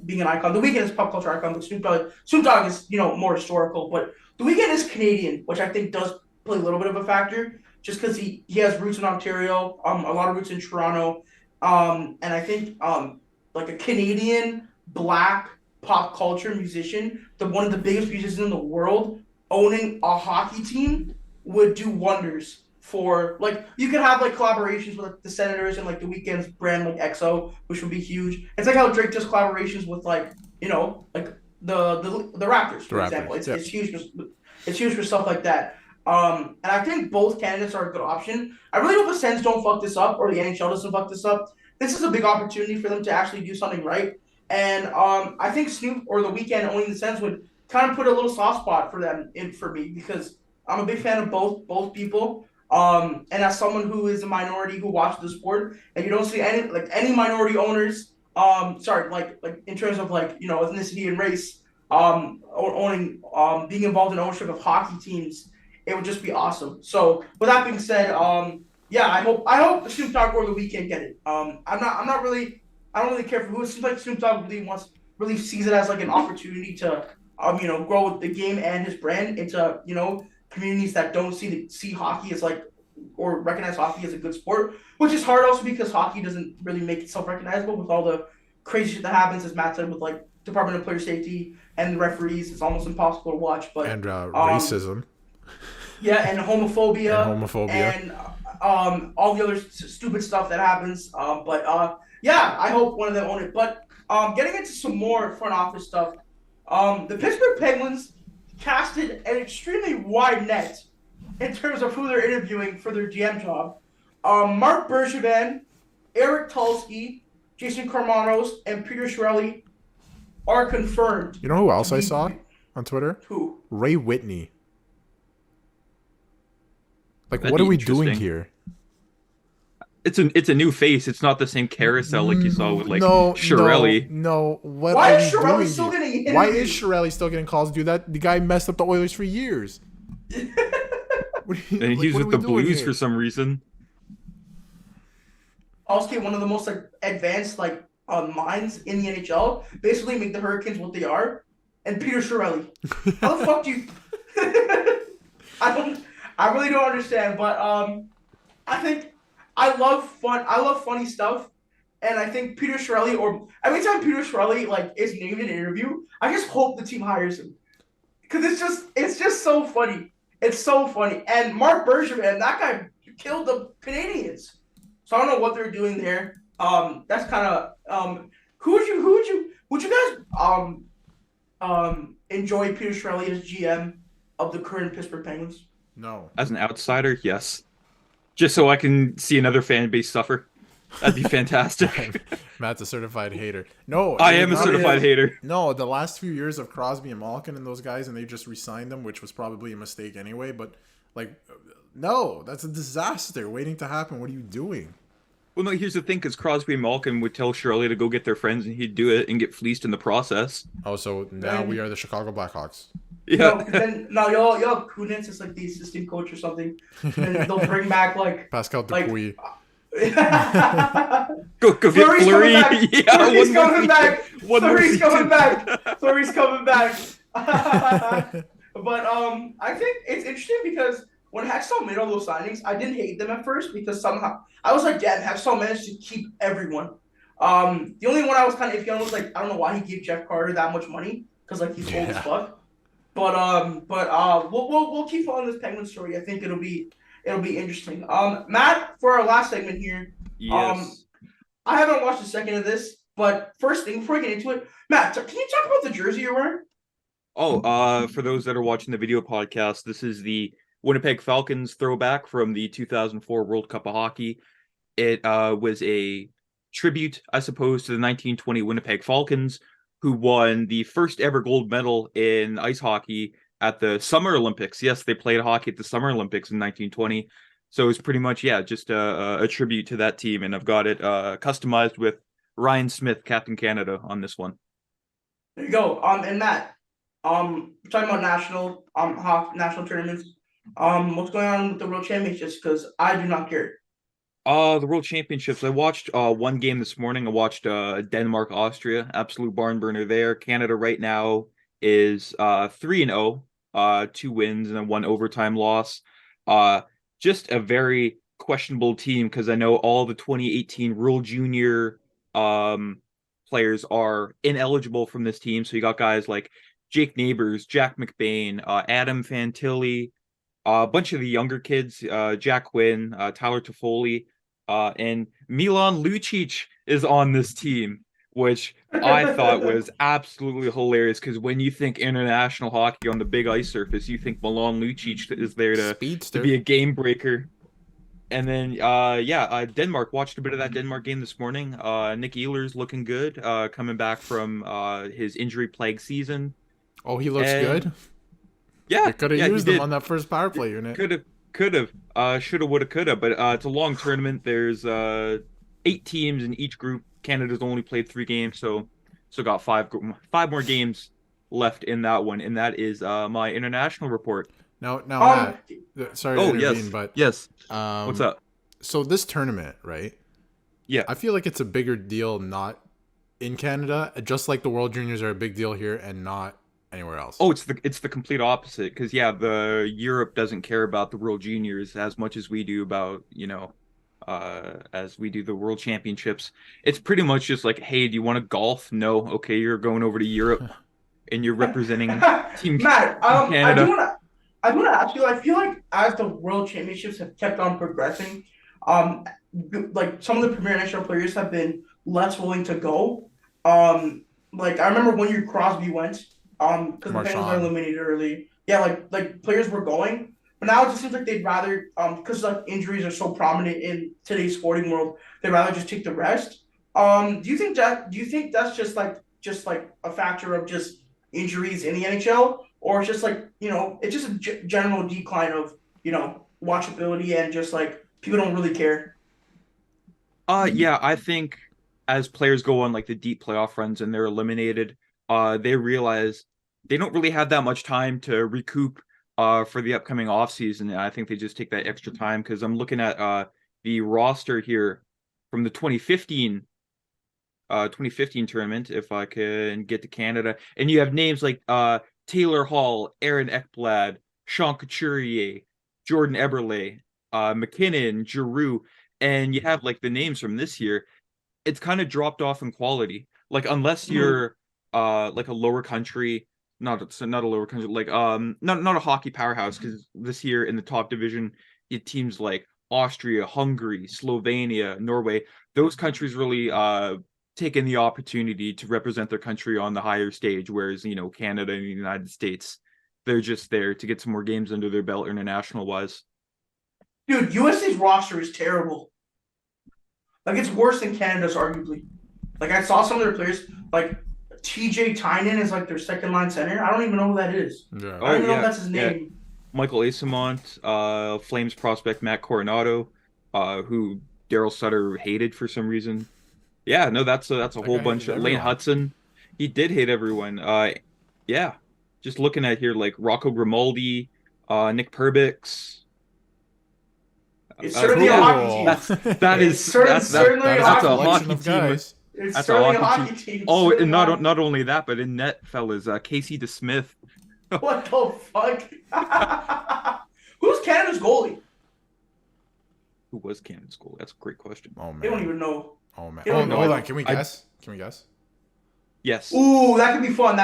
being an icon. The Weeknd is a pop culture icon, but Snoop Dogg is more historical. But the Weeknd is Canadian, which I think does play a little bit of a factor, just because he has roots in Ontario, a lot of roots in Toronto, and I think like a Canadian Black pop culture musician, one of the biggest musicians in the world, owning a hockey team would do wonders for, like, you could have like collaborations with like, the Senators and like the Weeknd's brand like EXO, which would be huge. It's like how Drake does collaborations with like like the Raptors, for example. It's huge. It's huge for stuff like that. And I think both candidates are a good option. I really hope the Sens don't fuck this up, or the NHL doesn't fuck this up. This is a big opportunity for them to actually do something right. And I think Snoop or the Weeknd owning the Sens would kind of put a little soft spot for them for me, because I'm a big fan of both people. And as someone who is a minority who watches the sport, and you don't see any minority owners, like in terms of like ethnicity and race, owning being involved in ownership of hockey teams, it would just be awesome. So with that being said, yeah, I hope Snoop Dogg or the Weeknd get it. I don't really care for who. It seems like Snoop Dogg really sees it as like an opportunity to grow with the game and his brand into communities that don't see hockey as like, or recognize hockey as a good sport, which is hard also because hockey doesn't really make itself recognizable with all the crazy shit that happens, as Matt said, with like Department of Player Safety and the referees. It's almost impossible to watch. But racism. Yeah, and homophobia. And all the other stupid stuff that happens. Yeah, I hope one of them own it. But getting into some more front office stuff, the Pittsburgh Penguins casted an extremely wide net in terms of who they're interviewing for their GM job. Mark Bergevin, Eric Tulsky, Jason Karmanos, and Peter Chiarelli are confirmed. You know who else I saw on Twitter? Who? Ray Whitney. Like, what are we doing here? It's a new face. It's not the same carousel like you saw with Chiarelli. No. Why is Chiarelli still getting interviewed? Why is Chiarelli still getting calls to do that? The guy messed up the Oilers for years. And he's with the Blues for some reason. Also, one of the most like advanced minds in the NHL, basically make the Hurricanes what they are. And Peter Chiarelli, how the fuck do you? I really don't understand, but I think. I love funny stuff, and I think Peter Chiarelli, or every time Peter Chiarelli is named in an interview, I just hope the team hires him, because it's just so funny. It's so funny. And Mark Bergevin, that guy killed the Canadians, so I don't know what they're doing there. That's kind of would you guys enjoy Peter Chiarelli as GM of the current Pittsburgh Penguins? No. As an outsider, yes. Just so I can see another fan base suffer. That'd be fantastic. Matt's a certified hater. No, I am a certified hater. No, the last few years of Crosby and Malkin and those guys, and they just re-signed them, which was probably a mistake anyway. But like, no, that's a disaster waiting to happen. What are you doing? Well, no, here's the thing, because Crosby and Malkin would tell Shirley to go get their friends, and he'd do it and get fleeced in the process. Oh, so now we are the Chicago Blackhawks. Yeah. Y'all Kunitz is like the assistant coach or something. And they'll bring back like Pascal Dupuis. Go get Fleury's Fleury. coming back. Yeah, Fleury's coming back. Fleury's season. coming back. Fleury's coming back. But I think it's interesting because when Hextall made all those signings, I didn't hate them at first because somehow I was like, damn, Hextall managed to keep everyone. The only one I was kind of iffy on was like, I don't know why he gave Jeff Carter that much money because like he's old as fuck. But we'll keep following this Penguin story. I think it'll be interesting. Matt, for our last segment here. Yes. I haven't watched a second of this, but first thing before I get into it, Matt, can you talk about the jersey you're wearing? Oh, for those that are watching the video podcast, this is the Winnipeg Falcons throwback from the 2004 World Cup of Hockey. It was a tribute, I suppose, to the 1920 Winnipeg Falcons, who won the first ever gold medal in ice hockey at the Summer Olympics. Yes, they played hockey at the Summer Olympics in 1920. So it's pretty much, just a tribute to that team. And I've got it customized with Ryan Smith, Captain Canada, on this one. There you go. And Matt, talking about national tournaments. What's going on with the World Championships? Because I do not care. The World Championships. I watched one game this morning. I watched Denmark, Austria. Absolute barn burner there. Canada right now is 3-0, 2 wins and then 1 overtime loss. Just a very questionable team because I know all the 2018 World Junior players are ineligible from this team. So you got guys like Jake Neighbors, Jack McBain, Adam Fantilli, a bunch of the younger kids, Jack Quinn, Tyler Toffoli, and Milan Lucic is on this team, which I thought was absolutely hilarious because when you think international hockey on the big ice surface, you think Milan Lucic is there to be a game breaker. And then, Denmark, watched a bit of that Denmark game this morning. Nick Ehlers looking good, coming back from his injury-plagued season. Oh, he looks good? Yeah. You could have used him on that first power play unit. Could have. Should have, would have, could have. But it's a long tournament. There's 8 teams in each group. Canada's only played 3 games, so got 5 more games left in that one. And that is my international report. Now, Matt, sorry to intervene, but yes. What's up? So this tournament, right? Yeah. I feel like it's a bigger deal not in Canada, just like the World Juniors are a big deal here and not anywhere else. Oh, it's the complete opposite because the Europe doesn't care about the World Juniors as much as we do about as we do the World Championships. It's pretty much just like, hey, do you want to golf? No, okay, you're going over to Europe and you're representing Team Matt, Canada. I want to ask you. I feel like as the World Championships have kept on progressing, like some of the premier national players have been less willing to go. Like I remember when your Crosby went. Because the Penguins are eliminated early. Yeah, like players were going, but now it just seems like they'd rather because like injuries are so prominent in today's sporting world, they'd rather just take the rest. Do you think that's just like a factor of just injuries in the NHL, or it's just like it's just a general decline of watchability and just like people don't really care? I think as players go on like the deep playoff runs and they're eliminated, they realize they don't really have that much time to recoup for the upcoming offseason. And I think they just take that extra time because I'm looking at the roster here from the 2015 tournament, if I can get to Canada. And you have names like Taylor Hall, Aaron Ekblad, Sean Couturier, Jordan Eberle, McKinnon, Giroux, and you have like the names from this year. It's kind of dropped off in quality. Like unless you're like a lower country, not a lower country, like not a hockey powerhouse, because this year in the top division, you have teams like Austria, Hungary, Slovenia, Norway. Those countries really taken the opportunity to represent their country on the higher stage, whereas Canada and the United States They're just there to get some more games under their belt international wise. Dude, USA's roster is terrible. Like, it's worse than Canada's, arguably. Like, I saw some of their players, like, TJ Tynan is, like, their second-line center. I don't even know who that is. Yeah. I don't even know if that's his name. Michael Asimont, Flames prospect Matt Coronado, who Daryl Sutter hated for some reason. Yeah, no, that's a whole bunch of Lane Hudson. He did hate everyone. Yeah, just looking at here, like Rocco Grimaldi, Nick Perbix. It's certainly a hockey team. That's certainly a hockey team. Guys. It's That's certainly a hockey team. Oh, and not only that, but in net, fellas, Casey DeSmith. What the fuck? Who's Canada's goalie? Who was Canada's goalie? That's a great question. Oh man, they don't even know. Oh man, hold on. Can we guess? Yes. Ooh, that could be fun.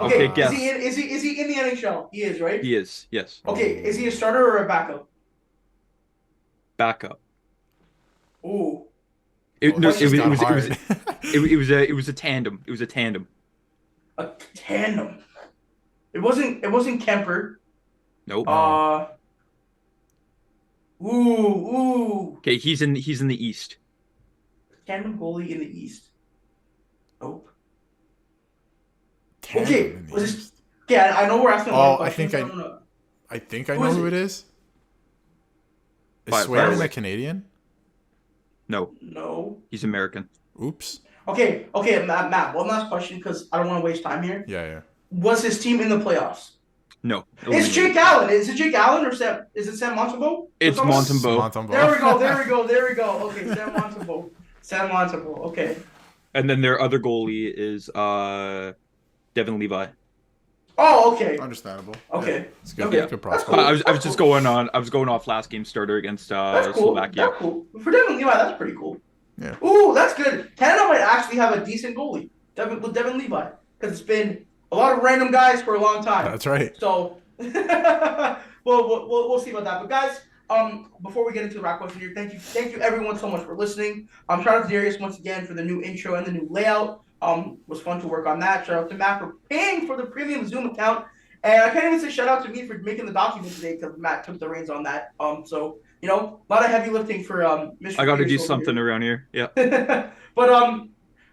Okay, guess. Is he in the NHL? He is, right? He is. Yes. Okay, is he a starter or a backup? Backup. Ooh. It was a tandem. It was a tandem. A tandem. It wasn't Kemper. Nope. Ooh. Okay, he's in the East. Tandem goalie in the East. Nope. Tandem okay, was this? Yeah, I know we're asking a lot of questions. I think I know who it is. Is Swayman a Canadian? No. He's American. Oops. Okay, Matt. One last question because I don't want to waste time here. Yeah. Was his team in the playoffs? No. It's Jake Allen. Is it Jake Allen or Sam? Is it Sam Montembeault? It's Montembeault. There we go. Okay, Sam Montembeault. Okay. And then their other goalie is Devin Levi. Oh, okay. Understandable. Okay. Yeah, it's good. Okay. Good prospect. Cool. I was just going off last game starter against that's cool. Slovakia. That's cool. For Devin Levi, that's pretty cool. Yeah. Ooh, that's good. Canada might actually have a decent goalie with Devin Levi because it's been a lot of random guys for a long time. That's right. So, we'll see about that. But guys, before we get into the wrap question here, thank you everyone so much for listening. Shout out to Darius once again for the new intro and the new layout. Was fun to work on that. Shout out to Matt for paying for the premium Zoom account. And I can't even say shout out to me for making the document today because Matt took the reins on that. So, a lot of heavy lifting for Mr. I got to do something around here. Yeah. But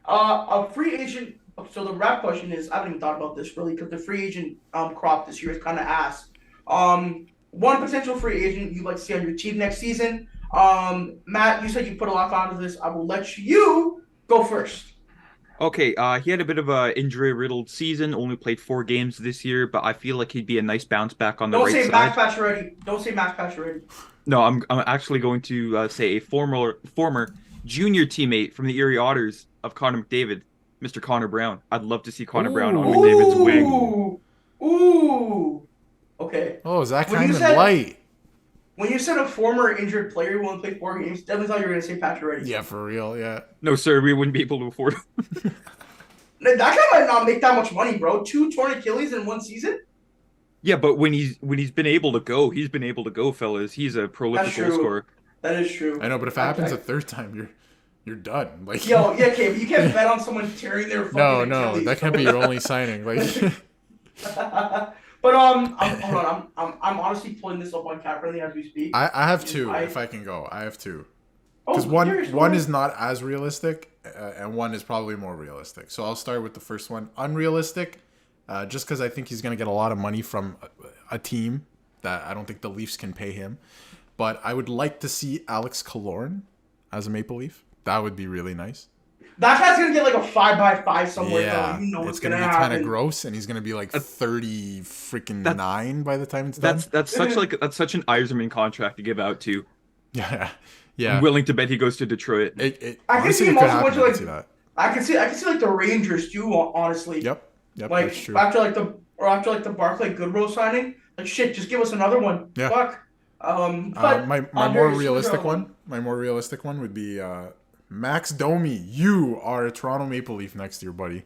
a free agent. So the wrap question is, I haven't even thought about this really because the free agent crop this year is kind of ass. One potential free agent you'd like to see on your team next season. Matt, you said you put a lot onto this. I will let you go first. Okay, he had a bit of a injury-riddled season. Only played 4 games this year, but I feel like he'd be a nice bounce back on the right side. Don't say Max Pacioretty. No, I'm actually going to say a former junior teammate from the Erie Otters of Connor McDavid, Mr. Connor Brown. I'd love to see Connor Brown on McDavid's wing. Ooh. Okay. Oh, is that kind of light? When you said a former injured player who only played 4 games, definitely thought you were going to say Pacioretty. Yeah, for real, yeah. No, sir, we wouldn't be able to afford him. That guy might not make that much money, bro. 2 torn Achilles in 1 season? Yeah, but when he's been able to go, fellas. He's a prolific goal scorer. That is true. I know, but if it happens a third time, you're done. Like, yeah, okay, but you can't bet on someone tearing their fucking Achilles. No, that can't be your only signing. Like, but hold on, I'm honestly pulling this up on Capfriendly as we speak. I have 2, if I can go. I have 2. Because one is not as realistic, and one is probably more realistic. So I'll start with the first one. Unrealistic, just because I think he's going to get a lot of money from a team that I don't think the Leafs can pay him. But I would like to see Alex Killorn as a Maple Leaf. That would be really nice. That guy's going to get like a 5x5 somewhere. Yeah, though. it's going to be kind of gross, and he's going to be like 30 freaking 9 by the time it's done. That's such an Yzerman contract to give out to. Yeah. I'm willing to bet he goes to Detroit. I can see him also going to like. I can see like the Rangers too. Honestly. Yep. Like that's true. after the Barclay Goodrow signing, like shit, just give us another one. Yeah. Fuck. But my more realistic one would be Max Domi. You are a Toronto Maple Leaf next year, buddy.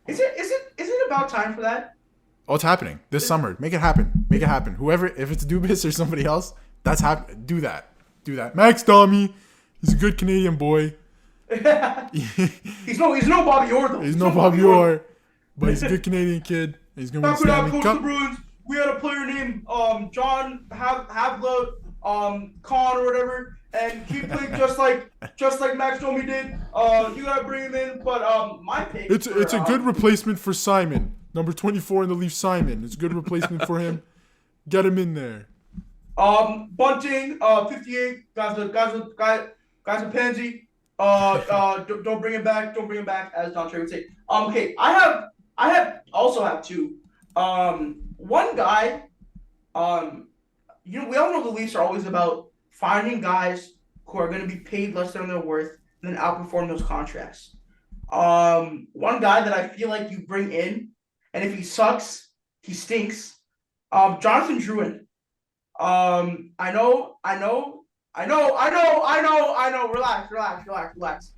Is it about time for that? Oh, it's happening this summer. Make it happen. Whoever, if it's Dubas or somebody else, that's happen. Do that. Max Domi, he's a good Canadian boy. He's no Bobby Orr though. He's no Bobby Orr, but he's a good Canadian kid. He's gonna win Stanley Cup. we had a player named John Havla Khan or whatever, and he played just like Max Domi did. You gotta bring him in, but my pick. It's a good replacement for Simon, number 24 in the Leafs. Simon, it's a good replacement for him. Get him in there. Bunting, 58, guys a pansy. Don't bring him back. Don't bring him back, as Don Trey would say. Okay, I have two. One guy, we all know the Leafs are always about finding guys who are going to be paid less than their worth and then outperform those contracts. One guy that I feel like you bring in, and if he sucks, he stinks. Jonathan Drouin. I know. Relax.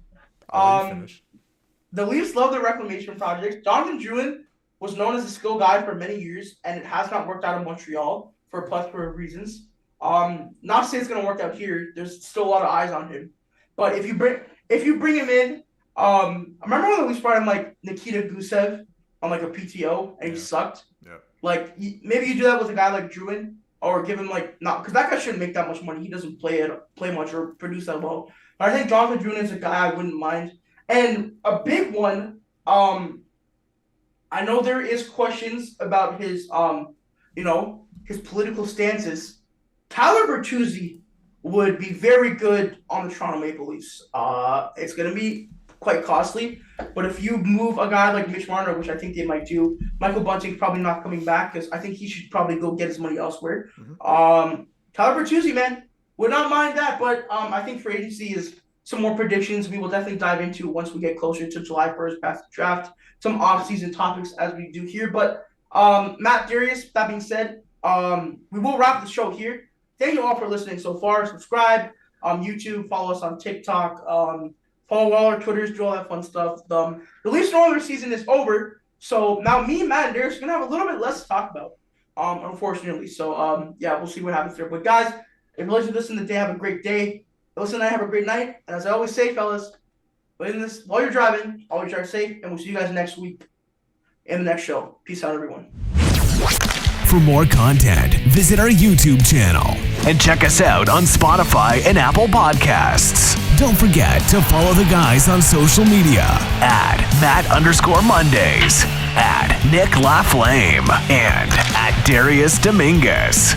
The Leafs love the reclamation project. Jonathan Drouin was known as a skill guy for many years, and it has not worked out in Montreal for a plethora of reasons. Not to say it's gonna work out here. There's still a lot of eyes on him. But if you bring him in, I remember when the Leafs brought in like Nikita Gusev on like a PTO and he sucked. Yeah. Like maybe you do that with a guy like Drouin, or give him like not because that guy shouldn't make that much money. He doesn't play much or produce that well. But I think Jonathan Drouin is a guy I wouldn't mind. And a big one, I know there is questions about his his political stances. Tyler Bertuzzi would be very good on the Toronto Maple Leafs. It's gonna be quite costly, but if you move a guy like Mitch Marner, which I think they might do, Michael Bunting's probably not coming back because I think he should probably go get his money elsewhere. Mm-hmm. Tyler Bertuzzi, man, would not mind that, but I think free agency is some more predictions we will definitely dive into once we get closer to July 1st past the draft. Some off-season topics as we do here, but Matt, Darius, that being said, we will wrap the show here. Thank you all for listening so far. Subscribe on YouTube, follow us on TikTok, follow all our Twitters, do all that fun stuff. The Leafs Oilers season is over, so now me, Matt, and Darius are gonna have a little bit less to talk about, unfortunately. So yeah, we'll see what happens there. But guys, if you listen today, have a great day. Listen tonight, have a great night. And as I always say, fellas, while you're driving, always drive safe, and we'll see you guys next week in the next show. Peace out, everyone. For more content, visit our YouTube channel and check us out on Spotify and Apple Podcasts. Don't forget to follow the guys on social media at Matt_Mondays, at Nick LaFlame, and at Darius Dominguez.